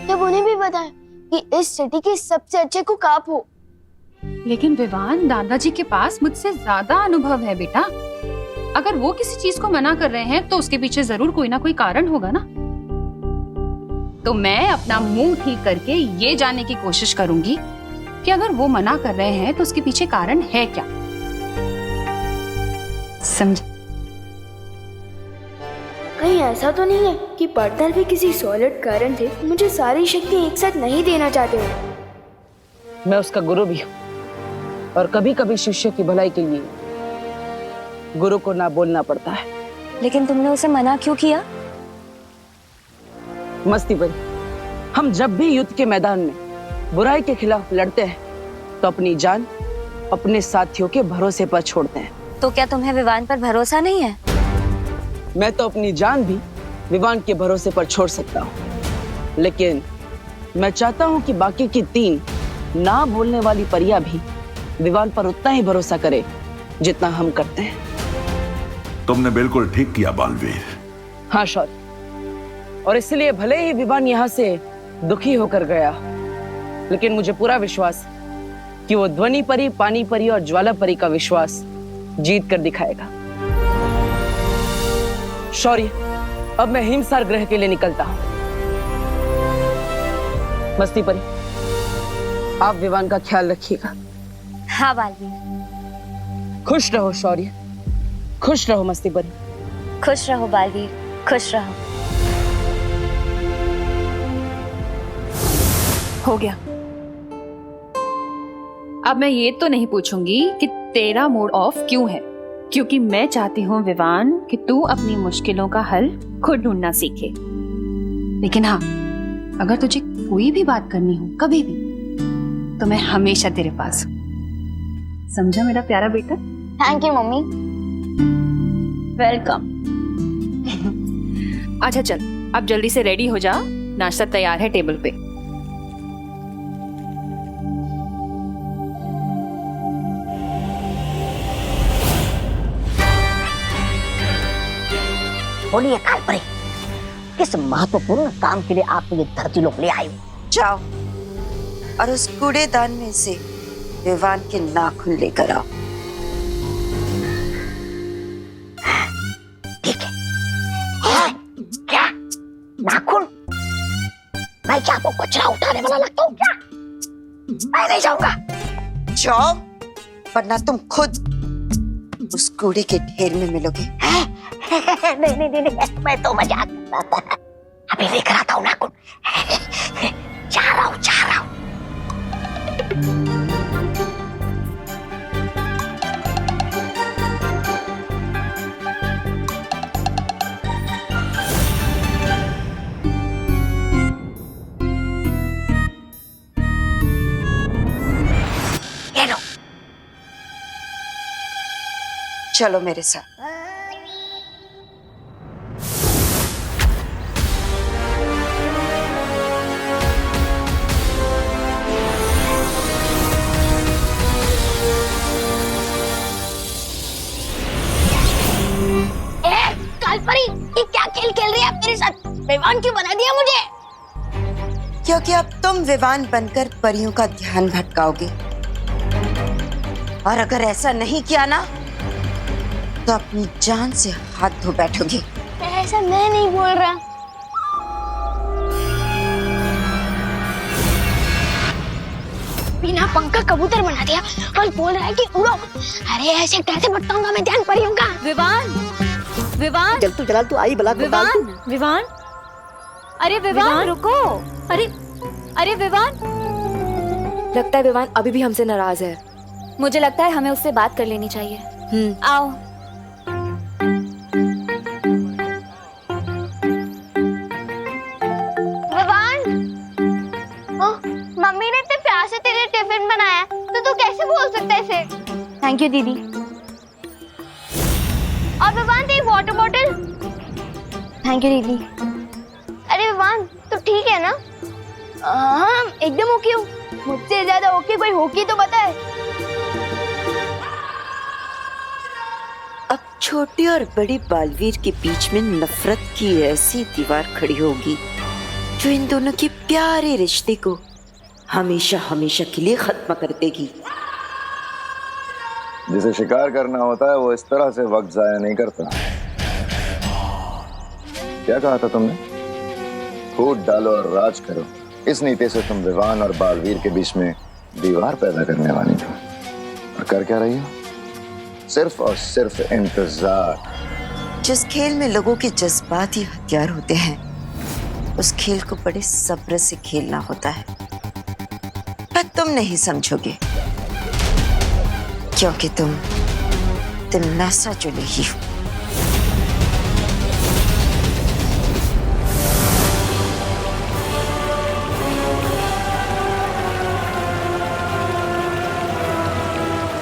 जब उन्हें भी पता है कि इस सिटी के सबसे अच्छे कुक आप हो। लेकिन विवान, दादाजी के पास मुझसे ज्यादा अनुभव है बेटा। अगर वो किसी चीज को मना कर रहे हैं तो उसके पीछे जरूर कोई ना कोई कारण होगा ना। तो मैं अपना मुंह ठीक करके ये जानने की कोशिश करूंगी कि अगर वो मना कर रहे हैं तो उसके पीछे कारण है क्या। समझ? कहीं ऐसा तो नहीं है कि पार्टनर भी किसी सॉलिड कारण थे मुझे सारी शक्ति एक साथ नहीं देना चाहते हो। मैं उसका गुरु भी हूँ और कभी कभी शिष्य की भलाई के लिए गुरु को ना बोलना पड़ता है। लेकिन तुमने उसे मना क्यों किया? मस्ती भरी, हम जब भी युद्ध के मैदान में बुराई के खिलाफ लड़ते हैं तो अपनी जान अपने साथियों के भरोसे पर छोड़ते हैं। तो क्या तुम्हें विवान पर भरोसा नहीं है? मैं तो अपनी जान भी विवान के भरोसे पर छोड़ सकता हूँ, लेकिन मैं चाहता हूँ कि बाकी की 3 ना बोलने वाली परियां भी विवान पर उतना ही भरोसा करे जितना हम करते हैं। तुमने बिल्कुल ठीक किया बालवीर। हाँ शौर्य, और इसलिए भले ही विवान यहाँ से दुखी होकर गया, लेकिन मुझे पूरा विश्वास कि वो ध्वनि परी, पानी परी और ज्वाला परी का विश्वास जीत कर दिखाएगा। शौर्य, अब मैं हिमसार ग्रह के लिए निकलता हूं। मस्ती परी, आप विवान का ख्याल रखिएगा। हाँ बालवीर। खुश रहो शौर्य, खुश रहो मस्ती परी। खुश रहो बालवीर, खुश रहो। हो गया। अब मैं ये तो नहीं पूछूंगी कि तेरा मूड ऑफ क्यों है, क्योंकि मैं चाहती हूँ विवान कि तू अपनी मुश्किलों का हल खुद ढूंढना सीखे। लेकिन हाँ, अगर तुझे कोई भी बात करनी हो कभी भी, तो मैं हमेशा तेरे पास हूँ। समझा मेरा प्यारा बेटा? Thank you mummy. वेलकम। अच्छा चल, अब जल्दी से रेडी हो जा, नाश्ता तैयार है टेबल पे। बोलिए कालपरी, किस महत्वपूर्ण काम के लिए आप ये धरती लोग ले आए हो? जाओ और उस कूड़ेदान में से विवान के नाखून लेकर आओ। ठीक है। क्या नाखून? मैं क्या आपको कचरा उठाने वाला लगता हूँ क्या? मैं नहीं जाऊंगा। जाओ, वरना तुम खुद उस कूड़े के ढेर में मिलोगे। नहीं, मैं तो मजाक कर रहा था। अभी देख रहा था उन्हें कुछ। जा रहा हूँ। ये लो। चलो मेरे साथ। कालपरी, ये क्या खेल खेल रही है आप मेरे साथ? विवान क्यों बना दिया मुझे? क्योंकि अब तुम विवान बनकर परियों का ध्यान भटकाओगे, और अगर ऐसा नहीं किया ना, तो अपनी जान से हाथ धो बैठोगे। ऐसा मैं नहीं बोल रहा। बिना पंखा कबूतर बना दिया और बोल रहा है कि उड़ो। अरे ऐसे कैसे भटकाऊंगा मैं ध्यान परियों का? विवान, जल तू आई बला। विवान, अरे विवान रुको। अरे विवान, लगता है विवान अभी भी हमसे नाराज है। मुझे लगता है हमें उससे बात कर लेनी चाहिए। आओ। विवान, मम्मी ने इतने प्यार से तेरे टिफिन बनाया, तो तू कैसे बोल सकता है इसे? थैंक यू दीदी। और विवान, तेरी वाटर बॉटल। थैंक यू दीदी। अरे विवान, तू ठीक है ना? हाँ, एकदम ओके हूँ। मुझसे ज्यादा ओके कोई होगी तो बताए। अब छोटी और बड़ी बालवीर के बीच में नफरत की ऐसी दीवार खड़ी होगी जो इन दोनों के प्यारे रिश्ते को हमेशा हमेशा के लिए खत्म कर देगी। जिसे शिकार करना होता है वो इस तरह से वक्त जाया नहीं करता। क्या कहा था तुमने? कूद डालो और राज करो। इस नीति से तुम विवान और बालवीर के बीच में दीवार पैदा करने वाली थी, और कर क्या रही हो? सिर्फ और सिर्फ इंतजार। जिस खेल में लोगों के जज्बात ही हथियार होते हैं, उस खेल को बड़े सब्र से खेलना होता है। पर तुम नहीं समझोगे, क्योंकि तुम तिमनासा जो नहीं हो।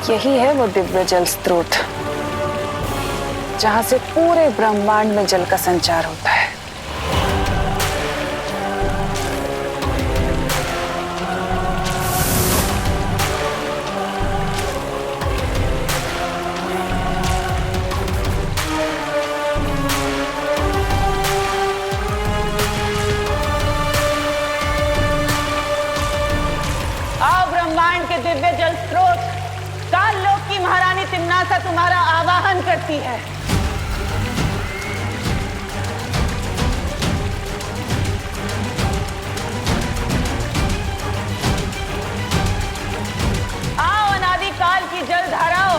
यही है वो दिव्य जल स्रोत, जहां से पूरे ब्रह्मांड में जल का संचार होता है। आओ ब्रह्मांड के दिव्य जल स्रोत, काल लोक की महारानी तिम्नासा तुम्हारा आवाहन करती है। आओ अनादिकाल की जल धाराओं,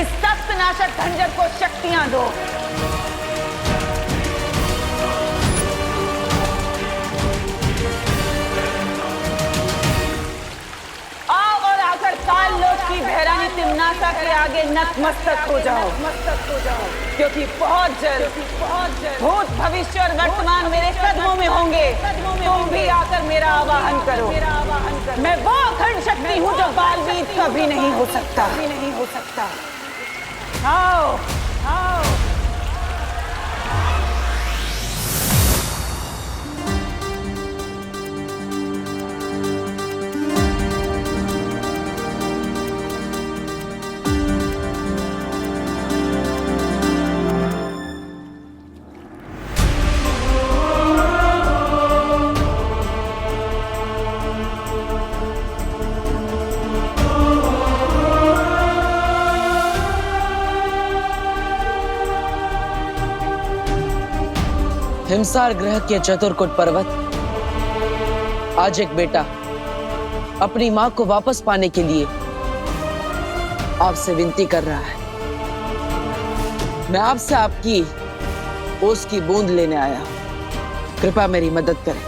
इस सख्त नाशक खंजर को शक्तियां दो। काल लोक की महारानी तिम्नासा के आगे नतमस्तक हो जाओ, क्योंकि बहुत जल्द भूत भविष्य और वर्तमान मेरे कदमों में होंगे। तुम भी आकर मेरा आवाहन करो। मैं वो अखंड शक्ति हूँ जो बालवीर कभी नहीं हो सकता। आओ आओ। हिमसार ग्रह के चतुर्कुट पर्वत आज एक बेटा अपनी मां को वापस पाने के लिए आपसे विनती कर रहा है। मैं आपसे आपकी ओस की बूंद लेने आया हूं। कृपया मेरी मदद करें।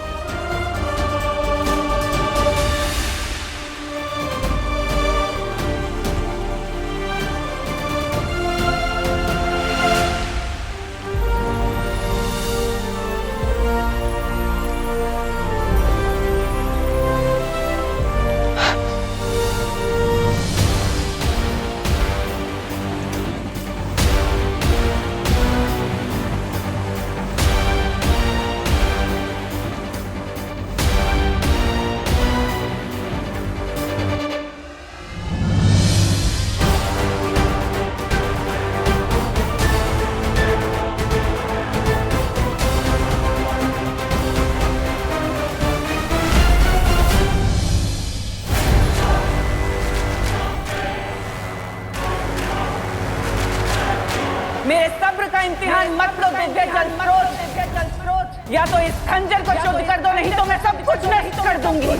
मेरे सब्र का इम्तिहान मत लो दिव्य जल स्रोत। या तो इस खंजर को शुद्ध कर दो, नहीं तो मैं सब कुछ नष्ट कर दूंगी।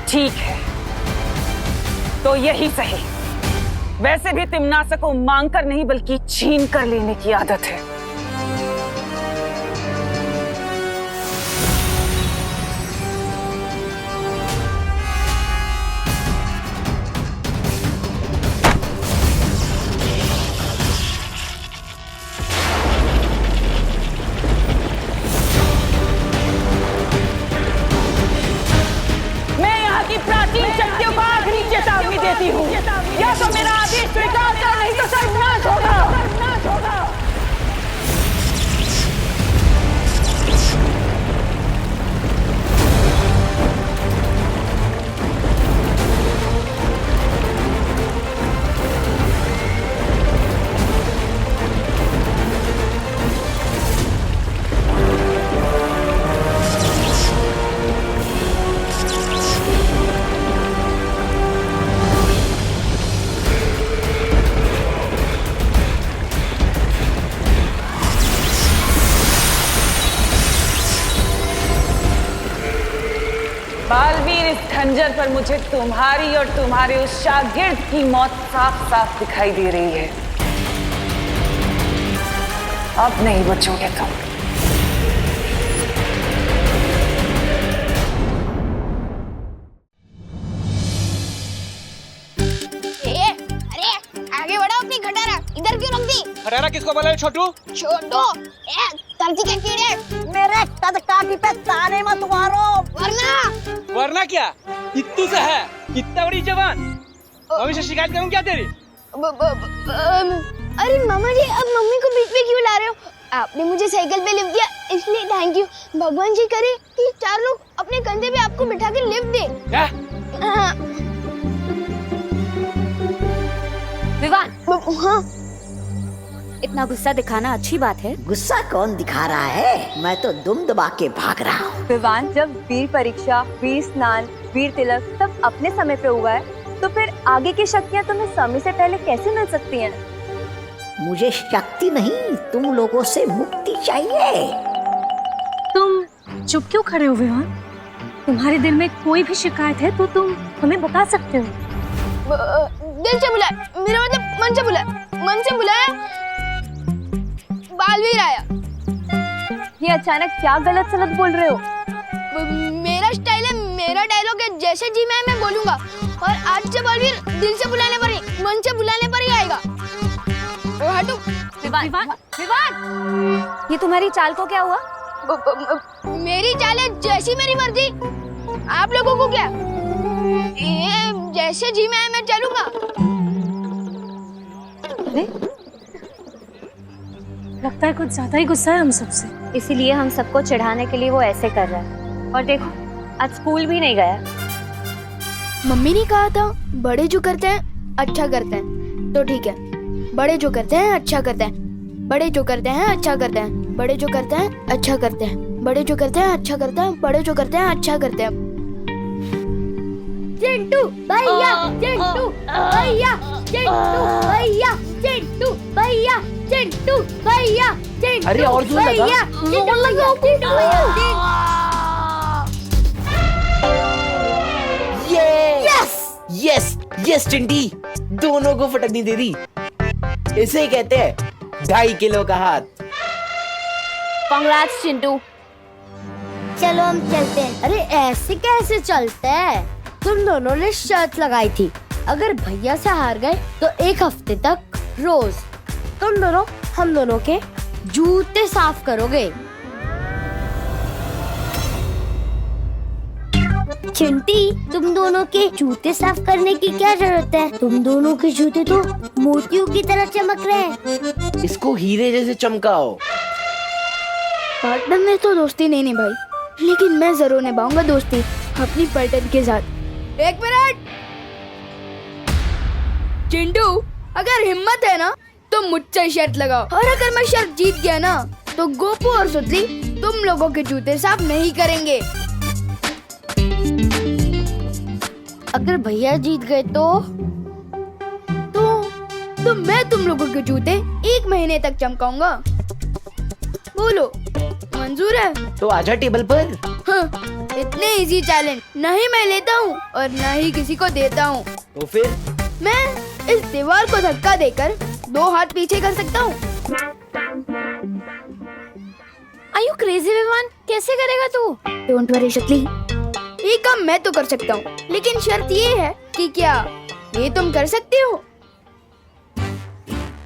ठीक है, तो यही सही। वैसे भी तिम्नासा को मांग कर नहीं बल्कि छीन कर लेने की आदत है। प्राचीन शक्तियों को आखिरी चेतावनी देती हूँ, या तो मेरा आदेश स्वीकार करो, नहीं तो सर्वनाश होगा। बालवीर, इस खंजर पर मुझे तुम्हारी और तुम्हारे उस शागिर्द की मौत साफ साफ दिखाई दे रही है। अब नहीं बचोगे तुम। अरे आगे बढ़ो, अपनी खटारा इधर क्यों रख दी? खटारा किसको बोला है छोटू? छोटू धरती के कीड़े मेरे कदकाठी पे ताने मत मारो, वरना क्या? इत्तू से है, इतना बड़ी जवान। मम्मी से शिकायत करूं क्या तेरी? अरे मामा जी, अब मम्मी को बीच में क्यों ला रहे हो? आपने मुझे साइकिल पे लिफ्ट दिया, इसलिए थैंक यू। भगवान जी करे कि 4 लोग अपने कंधे पे आपको बिठा के लिफ्ट दे। क्या? विवान, हाँ। इतना गुस्सा दिखाना अच्छी बात है? गुस्सा कौन दिखा रहा है? मैं तो दुम दबा के भाग रहा हूँ। विवान, जब वीर परीक्षा, वीर स्नान, वीर तिलक सब अपने समय पे हुआ है, तो फिर आगे की शक्तियाँ तुम्हें समय से पहले कैसे मिल सकती हैं? मुझे शक्ति नहीं, तुम लोगों से मुक्ति चाहिए। तुम चुप क्यों खड़े हो विवान? तुम्हारे दिल में कोई भी शिकायत है तो तुम हमें बता सकते हो। दिल से बुलाया, मेरा मतलब मन से बुलाया। मन से बुलाया, बालवीर आया। ये अचानक क्या गलत सलत बोल रहे हो? मेरा स्टाइल है, मेरा डायलॉग है, जैसे जी मैं बोलूंगा। और आज से बलवीर दिल से बुलाने पर ही, मन से बुलाने पर ही आएगा। हटो। विवान, ये तुम्हारी चाल को क्या हुआ? मेरी चाल है जैसी मेरी मर्जी। आप लोगों को क्या? ये जैसे जी मैं चलूंगा। अरे लगता है कुछ ज्यादा ही गुस्सा है हम सबसे, इसीलिए हम सबको चिढ़ाने के लिए वो ऐसे कर रहा है। और देखो आज स्कूल भी नहीं गया। मम्मी ने कहा था बड़े जो करते हैं अच्छा करते हैं, तो ठीक है। बड़े जो करते हैं अच्छा करते हैं, बड़े जो करते हैं अच्छा करते हैं, बड़े जो करते हैं अच्छा करते हैं, बड़े जो करते हैं अच्छा करते हैं, बड़े जो करते हैं अच्छा करते हैं। चिंटू भैया, चिंटू भैया, चिंटू भैया, चिंटू भैया, चिंटू भैया, चिंटू। अरे और जोर लगा। भैया, चिंटू भैया, चिंटू भैया। यस यस चिंटी, दोनों को फटकनी दे दी। इसे कहते हैं 2.5 किलो का हाथ। कांग्रेट्स चिंटू। चलो हम चलते हैं। अरे ऐसे कैसे चलते हैं? तुम दोनों ने शर्त लगाई थी, अगर भैया से हार गए तो 1 हफ्ते तक रोज तुम दोनों हम दोनों के जूते साफ करोगे। चिंटी, तुम दोनों के जूते साफ करने की क्या जरूरत है? तुम दोनों के जूते तो मोतियों की तरह चमक रहे हैं। इसको हीरे जैसे चमकाओ। पार्टनर में तो दोस्ती नहीं निभाई, लेकिन मैं जरूर निभाऊंगा दोस्ती अपनी पार्टनर के साथ। 1 मिनट। चिंटू, अगर हिम्मत है ना तो मुझसे शर्त लगाओ, और अगर मैं शर्त जीत गया ना तो गोपू और सुतली तुम लोगों के जूते साफ नहीं करेंगे। अगर भैया जीत गए तो मैं तुम लोगों के जूते 1 महीने तक चमकाऊंगा। बोलो मंजूर है? तो आजा टेबल पर। हाँ, इतने इजी चैलेंज नहीं मैं लेता हूँ और न ही किसी को देता हूँ। तो फिर मैं इस दीवार को धक्का देकर 2 हाथ पीछे कर सकता हूँ। Are you crazy Vivaan? कैसे करेगा तू? डोंट वरी शक्ली, ये काम मैं तो कर सकता हूँ, लेकिन शर्त ये है कि क्या ये तुम कर सकते हो?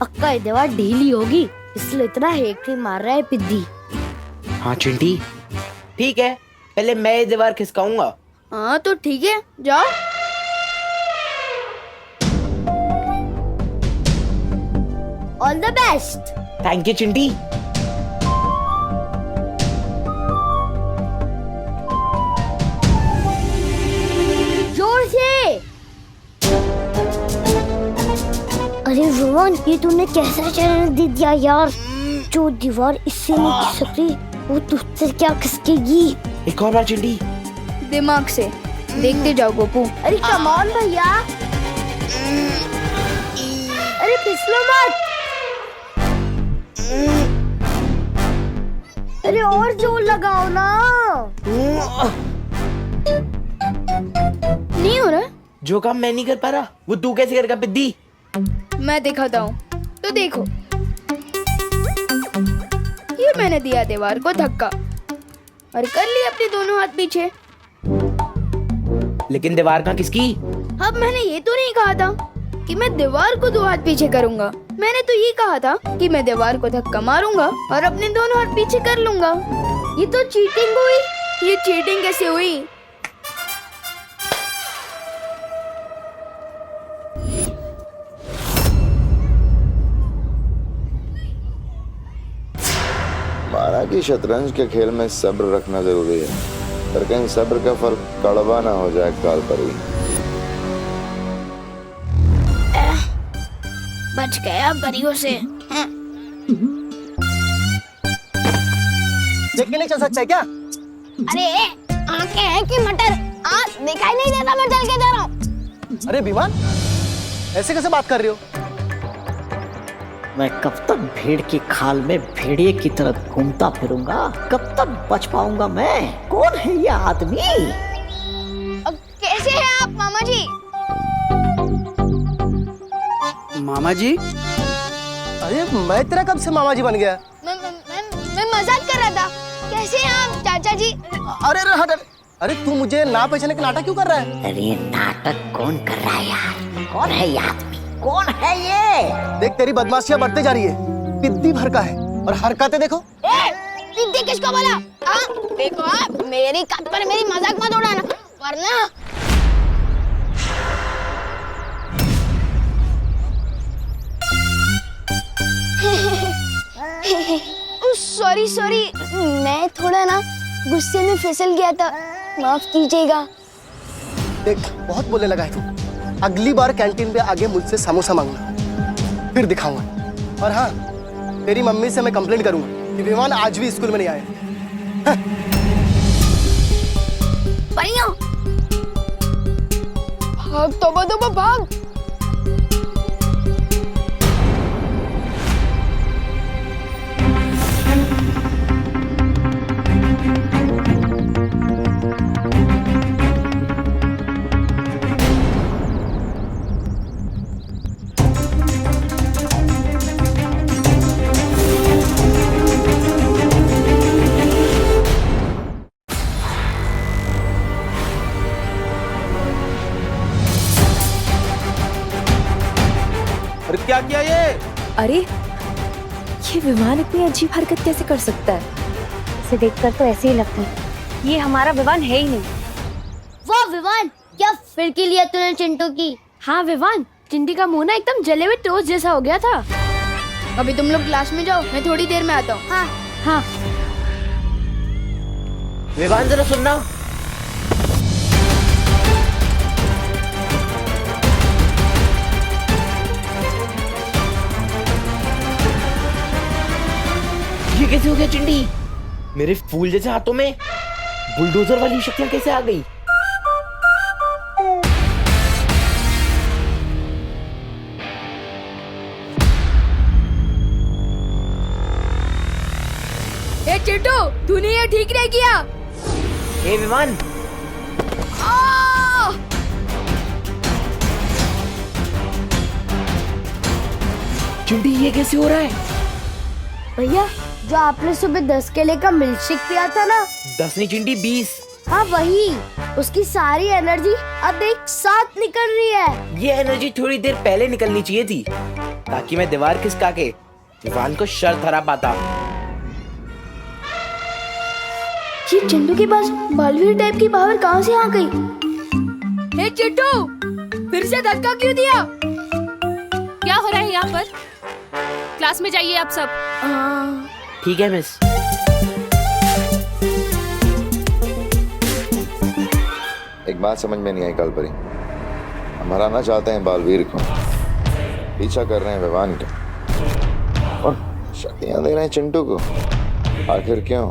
पक्का ये दीवार ढीली होगी, इसलिए इतना हेक्टी मार रहा है पिद्दी। हाँ चिंटी, ठीक है, पहले मैं ये दीवार खिसकाऊंगा। हाँ तो ठीक है, जाओ। All the best. Thank you Chinti. जोर से। अरे रोहन, ये तूने कैसा चैलेंज दे दिया यार? जो दीवार इससे नहीं खिसकती वो तुझसे क्या खिसकेगी? एक और बार चिंटी। दिमाग से देखते जाओ गोपू। अरे कम ऑन भैया, अरे फिसलो मत। अरे और जोर लगाओ ना। नहीं हो रहा? जो काम मैं नहीं कर पा रहा वो तू कैसे करेगा पिद्दी? मैं दिखाता हूँ, तो देखो। ये मैंने दिया दीवार को धक्का और कर लिया अपने दोनों हाथ पीछे। लेकिन दीवार कहाँ किसकी? अब मैंने ये तो नहीं कहा था कि मैं दीवार को 2 हाथ पीछे करूंगा। मैंने तो ये कहा था कि मैं दीवार को धक्का मारूंगा और अपने दोनों हाथ पीछे कर लूंगा। ये तो चीटिंग हुई। ये चीटिंग कैसे हुई? माना कि शतरंज के खेल में सब्र रखना जरूरी है, पर कहीं सब्र का फल कड़वा ना हो जाए काल पर ही। बच गया परियों से। देख के नहीं चल सकता क्या? अरे आंखें हैं कि मटर? दिखाई नहीं देता मैं चल के जा रहा हूँ। अरे विमान, ऐसे कैसे बात कर रही हो? मैं कब तक भेड़ की खाल में भेड़िए की तरह घूमता फिरूंगा? कब तक बच पाऊंगा मैं? कौन है ये आदमी? कैसे हैं आप मामा जी? मामा जी? अरे मैं तेरा कब से मामा जी बन गया? मैं मजाक कर रहा था। जी। अरे अरे हट, अरे तू मुझे ना पहचाने का नाटक क्यों कर रहा है? अरे नाटक कौन कर रहा है यार? कौन है ये आदमी? कौन है ये? देख तेरी बदमाशियां बढ़ते जा रही है, पिद्दी भर का है और हरकतें देखो। पिद्दी किसको बोला? देखो आप मेरी कद पर मेरी मजाक मत उड़ाना वरना। सॉरी सॉरी, मैं थोड़ा ना गुस्से में फिसल गया था, माफ कीजिएगा। देख बहुत बोलने लगा है तू। अगली बार कैंटीन पे आगे मुझसे समोसा मांगना, फिर दिखाऊंगा। और हाँ, तेरी मम्मी से मैं कंप्लेंट करूंगा कि विमान आज भी स्कूल में नहीं आए। परियों भाग, तोबा तोबा भाग। अरे क्या किया ये? अरे ये विमान इतनी अजीब हरकत कैसे कर सकता है? इसे देखकर तो ऐसे ही लगता है ये हमारा विमान है ही नहीं। वाह विवान, क्या फिरकी लिया तूने चिंटू की। हाँ विवान, चिंटी का मुंह ना एकदम जले हुए टोस्ट जैसा हो गया था। अभी तुम लोग क्लास में जाओ, मैं थोड़ी देर में आता हूँ। हाँ हाँ। विवान जरा सुनना। ये कैसे हो गया चिंटी? मेरे फूल जैसे हाथों में बुलडोजर वाली शक्तियां कैसे आ गई? ए चिंटू, तूने ये ठीक नहीं किया। ए विमान, चिंटी ये कैसे हो रहा है? भैया, जो आपने सुबह 10 केले का मिल्कशेक पिया था ना, 10 नहीं चिंटी 20। हाँ वही, उसकी सारी एनर्जी अब एक साथ निकल रही है। ये एनर्जी थोड़ी देर पहले निकलनी चाहिए थी, ताकि मैं दीवार खिसका के विवान को शर्त हरा पाता। ये चिंटू के पास बालवीर टाइप की पावर कहाँ से आ गई? हे चिंटू, फिर से धक्का क्यों दिया? क्या हो रहा है यहाँ पर? क्लास में जाइए आप सब। ठीक है मिस। एक बात समझ में नहीं आई कालपरी, हम हराना चाहते हैं बालवीर को, पीछा कर रहे हैं विवान का और शक्तियां दे रहे हैं चिंटू को। आखिर क्यों?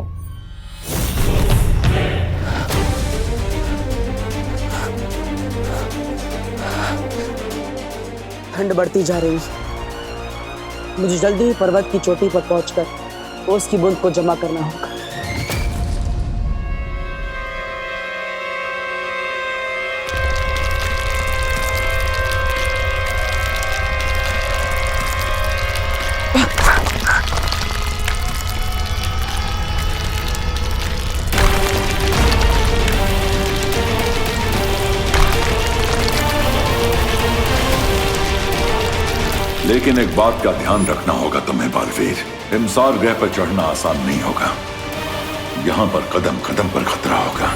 ठंड बढ़ती जा रही है, मुझे जल्दी ही पर्वत की चोटी पर पहुंचकर ओस की बूंद को जमा करना होगा। लेकिन एक बात का ध्यान रखना होगा तुम्हें बालवीर, हिमसार ग्रह पर चढ़ना आसान नहीं होगा। यहाँ पर कदम कदम पर खतरा होगा।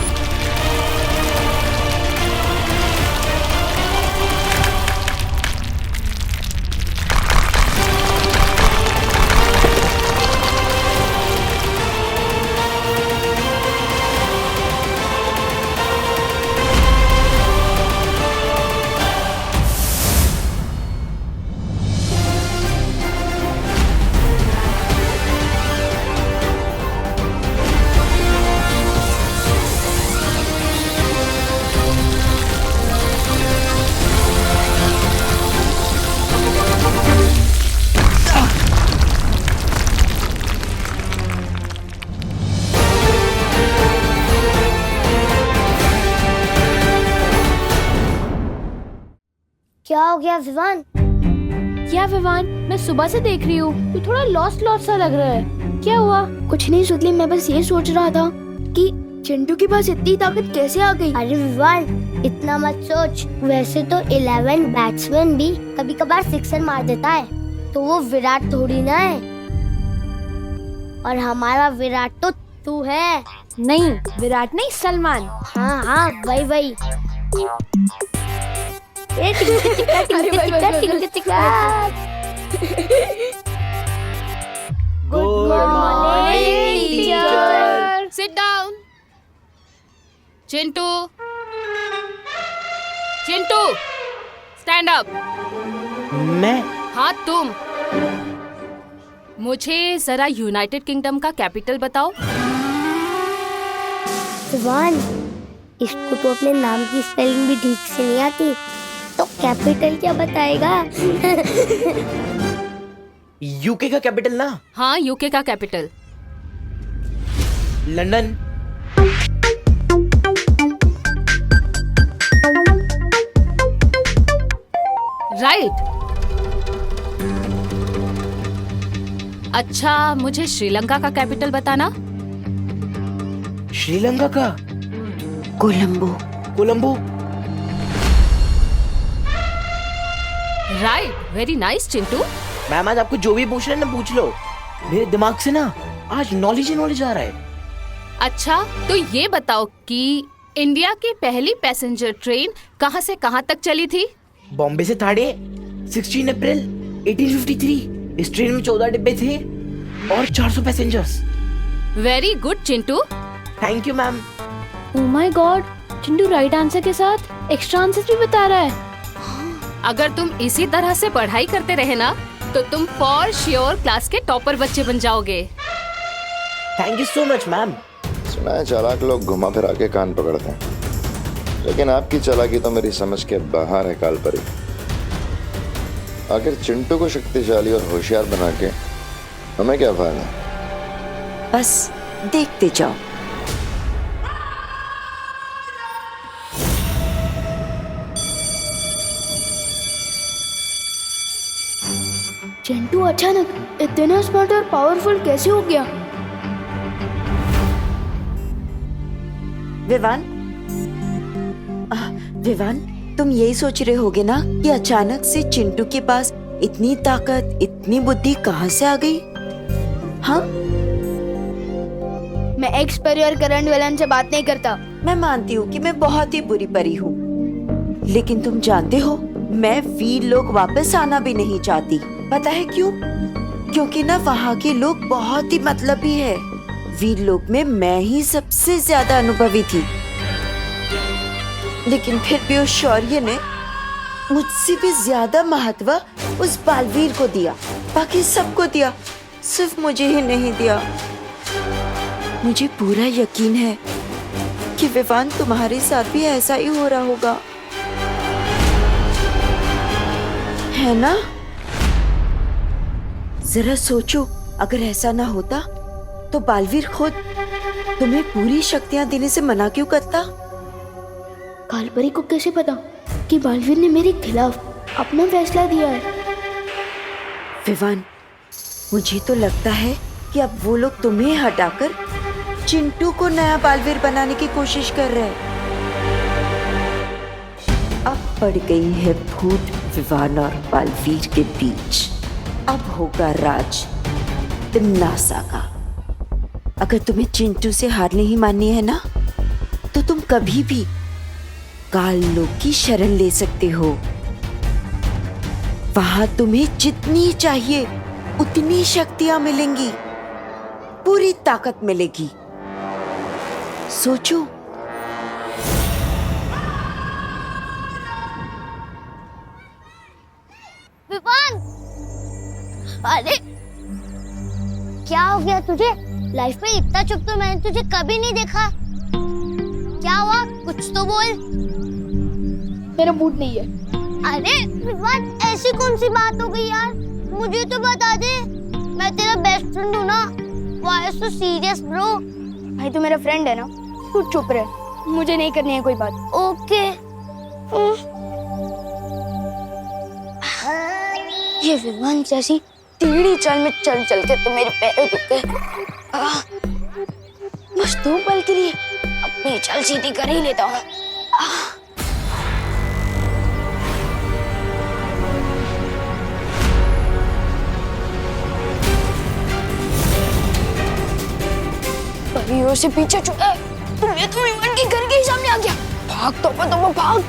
क्या हो गया विवान? क्या विवान, मैं सुबह से देख रही हूँ, तू थोड़ा लॉस्ट सा लग रहा है। क्या हुआ? कुछ नहीं सुतली, मैं बस ये सोच रहा था कि चिंटू के पास इतनी ताकत कैसे आ गई? अरे विवान, इतना मत सोच। वैसे तो 11 बैट्समैन भी कभी कभार सिक्सर मार देता है, तो वो विराट थोड़ी ना है। और हमारा विराट तो तू है। नहीं, विराट नहीं, सलमान। हाँ हाँ, वही वही। Good morning teacher. Sit down. Chintu, Chintu, stand up. मैं? हाँ तुम। मुझे जरा यूनाइटेड किंगडम का कैपिटल बताओ। विवान, इसको तो अपने नाम की स्पेलिंग भी ठीक से नहीं आती, तो कैपिटल क्या बताएगा? यूके का कैपिटल ना? हाँ, यूके का कैपिटल। लंदन। राइट। अच्छा, मुझे श्रीलंका का कैपिटल बताना। श्रीलंका का? Colombo. Colombo. Right, very nice Chintu. Ma'am, आज आपको जो भी पूछ रहे हैं ना पूछ लो। मेरे दिमाग से ना आज नॉलेज ही नॉलेज आ रहा है। अच्छा, तो ये बताओ कि इंडिया की पहली पैसेंजर ट्रेन कहाँ से कहाँ तक चली थी? बॉम्बे से थाड़े 16 अप्रैल 1853। इस ट्रेन में 14 डिब्बे थे और 400 passengers. Very good Chintu. Thank you ma'am. Oh my God, Chintu right answer के साथ एक्स्ट्रा आंसर भी बता रहा है। अगर तुम इसी तरह से पढ़ाई करते रहे ना, तो तुम फॉर श्योर क्लास के टॉपर बच्चे बन जाओगे। Thank you so much ma'am. सुना है चालाक लोग घुमा फिरा के कान पकड़ते हैं, लेकिन आपकी चालाकी तो मेरी समझ के बाहर है कालपरी। आखिर चिंटू को शक्तिशाली और होशियार बना के हमें क्या फायदा? बस देखते जाओ। चिंटू अचानक इतना स्मार्ट और पावरफुल कैसे हो गया? विवान, विवान, तुम यही सोच रहे होगे ना कि अचानक से चिंटू के पास इतनी ताकत, इतनी बुद्धि कहाँ से आ गई? हाँ, मैं एक्स परी और करंट विलन से बात नहीं करता। मैं मानती हूँ कि मैं बहुत ही बुरी परी हूँ, लेकिन तुम जानते हो मैं वीर लोग वापस आना भी नहीं चाहती। पता है क्यों? क्योंकि ना वहाँ के लोग बहुत ही मतलबी है। वीर लोग में मैं ही सबसे ज्यादा अनुभवी थी, लेकिन फिर भी उस शौर्य ने मुझसे भी ज्यादा महत्व उस बालवीर को दिया। बाकी सबको दिया, सिर्फ मुझे ही नहीं दिया। मुझे पूरा यकीन है कि विवान तुम्हारे साथ भी ऐसा ही हो रहा होगा, है ना? जरा सोचो, अगर ऐसा ना होता तो बालवीर खुद तुम्हें पूरी शक्तियां देने से मना क्यों करता? कालपरी को कैसे पता कि बालवीर ने मेरे खिलाफ अपना फैसला दिया है? विवान, मुझे तो लगता है कि अब वो लोग तुम्हें हटाकर चिंटू को नया बालवीर बनाने की कोशिश कर रहे हैं। अब पड़ गई है फूट विवान और बालवीर के बीच। अब होगा राज तिम्नासा का। अगर तुम्हें चिंटू से हार नहीं माननी है ना, तो तुम कभी भी काल लोक की शरण ले सकते हो। वहां तुम्हें जितनी चाहिए उतनी शक्तियां मिलेंगी, पूरी ताकत मिलेगी। सोचो। विवान, अरे क्या हो गया तुझे? लाइफ में इतना चुप तो मैंने तुझे कभी नहीं देखा। क्या हुआ? कुछ तो बोल। मेरा मूड नहीं है। अरे विवान, ऐसी कौन सी बात हो गई यार? मुझे तो बता दे, मैं तेरा बेस्ट फ्रेंड हूँ ना। Why so serious bro? भाई तो मेरा फ्रेंड है ना, तू चुप रह, मुझे नहीं करनी है कोई बात। ओके। ये विवान जैसी टेढ़ी चाल में चल चल के तो मेरे पैर दुख गए। बस 2 पल के लिए अपनी चल सीधी कर ही लेता हूँ। परियों से पीछे छुड़ा, ये तो विमान के घर के ही सामने आ गया। भाग तो भाग।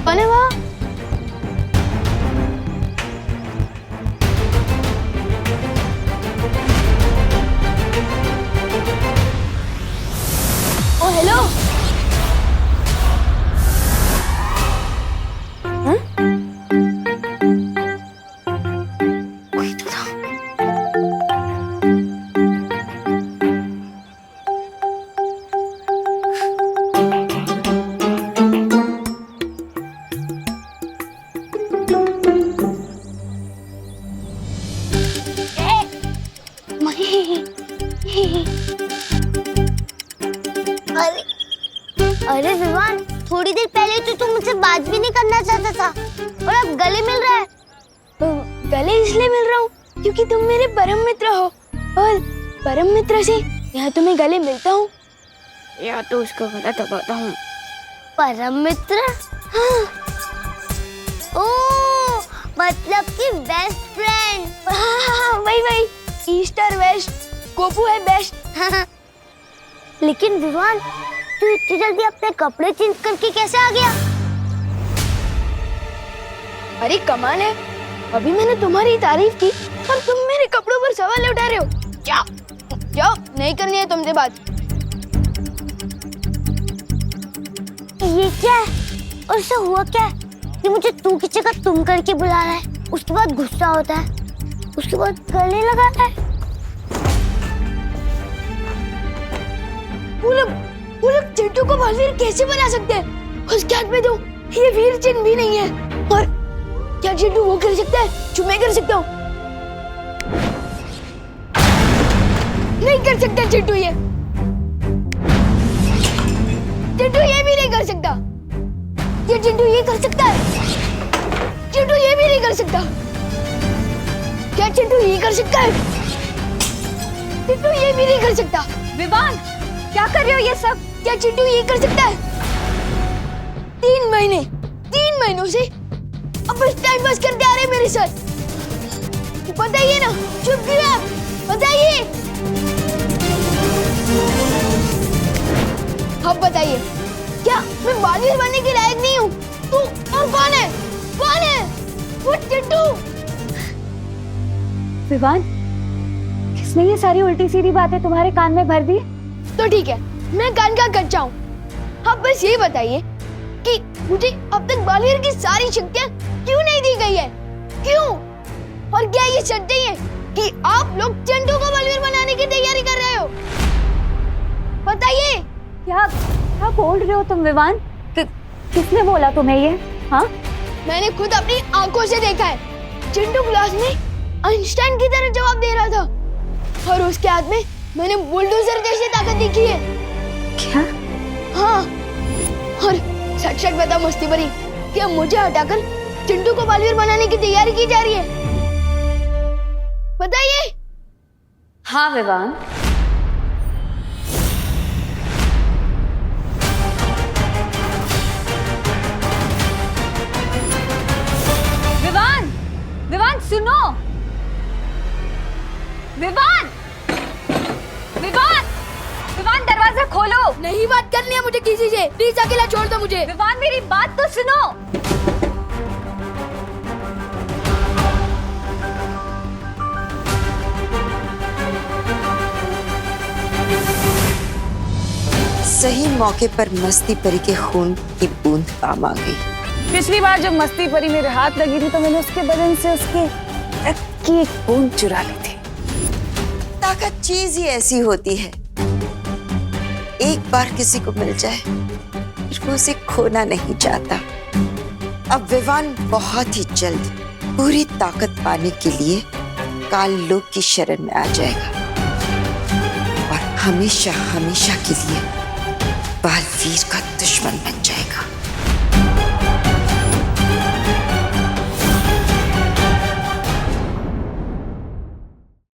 अरे वाह, ओ हेलो। कोई तो था। अरे विवान, थोड़ी देर पहले तो तुम मुझसे बात भी नहीं करना चाहता था और अब गले मिल रहा है। तो गले इसलिए मिल रहा हूँ क्योंकि तुम मेरे परम मित्र हो, और परम मित्र से या तो मैं गले मिलता हूँ या तो उसका गला दबाता हूँ। परम मित्र? हाँ। ओह, मतलब कि बेस्ट फ्रेंड। हाँ, वही ईस्ट और वेस्ट, गोपू है बेस्ट। लेकिन विवान, तू इतनी जल्दी अपने कपड़े चेंज करके कैसे आ गया? अरे कमाल है, अभी मैंने तुम्हारी तारीफ की और तुम मेरे कपड़ों पर सवाल उठा रहे हो। क्या नहीं करनी है तुमसे बात। ये क्या है? और इससे हुआ क्या है कि मुझे तू की जगह तुम करके बुला रहा है, उसके बाद गुस्सा होता है, उसके बाद गले लगाता है। वो लोग चिंटू को बालवीर कैसे बना सकते हैं? उसके हाथ में तो ये वीर चिन्ह भी नहीं है। और क्या चिंटू वो कर सकता है जो मैं कर सकता हूँ? नहीं कर सकता चिंटू ये भी नहीं कर सकता। ये चिंटू ये कर सकता है? चिंटू ये भी नहीं कर सकता। क्या चिंटू ये कर सकता है? चिंटू ये भी नहीं कर सकता। विवान, क्या कर रहे हो ये सब? क्या चिंटू ये कर सकता है? 3 महीनों से अब बस टाइम पास करते आ रहे मेरे साथ। बताइए ना, चुप क्यों आप? बताइए। अब बताइए, क्या मैं बालवीर बनने के लायक नहीं हूँ? तू और कौन है? वो चिंटू। विवान, किसने ये सारी उल्टी सीधी बातें तुम्हारे कान में भर दी? तो ठीक है, मैं कान का कच्चा हूँ। अब बस ये बताइए कि मुझे अब तक बालवीर की सारी शक्तियाँ क्यों नहीं दी गई है? क्यों? और क्या ये सच नहीं है कि आप लोग चिंटू को बालवीर बनाने की तैयारी कर रहे हो? बताइए। क्या बोल रहे हो तुम विवान? किसने बोला तुम्हें ये? हाँ, मैंने खुद अपनी आंखों से देखा है। चिंटू क्लास में आइंस्टाइन की तरह जवाब दे रहा था और उसके हाथ में मैंने बुलडोजर जैसी ताकत देखी है। क्या? हाँ, और सच बता मस्ती भरी, क्या मुझे हटाकर चिंटू को बालवीर बनाने की तैयारी की जा रही है? बताइए। हाँ विवान, विवान सुनो। विवान दरवाजा खोलो। नहीं बात करनी है मुझे किसी से, प्लीज अकेला छोड़ दो मुझे। विवान मेरी बात तो सुनो। सही मौके पर मस्ती परी के खून की बूंद काम आ गई। पिछली बार जब मस्ती परी मेरे हाथ लगी थी तो मैंने उसके बदन से उसके रक्त की एक बूंद चुरा ली थी। ताकत चीज ही ऐसी होती है, एक बार किसी को मिल जाए फिर वो उसे खोना नहीं चाहता। अब विवान बहुत ही जल्द पूरी ताकत पाने के लिए काल लोक की शरण में आ जाएगा और हमेशा हमेशा के लिए बालवीर का दुश्मन बन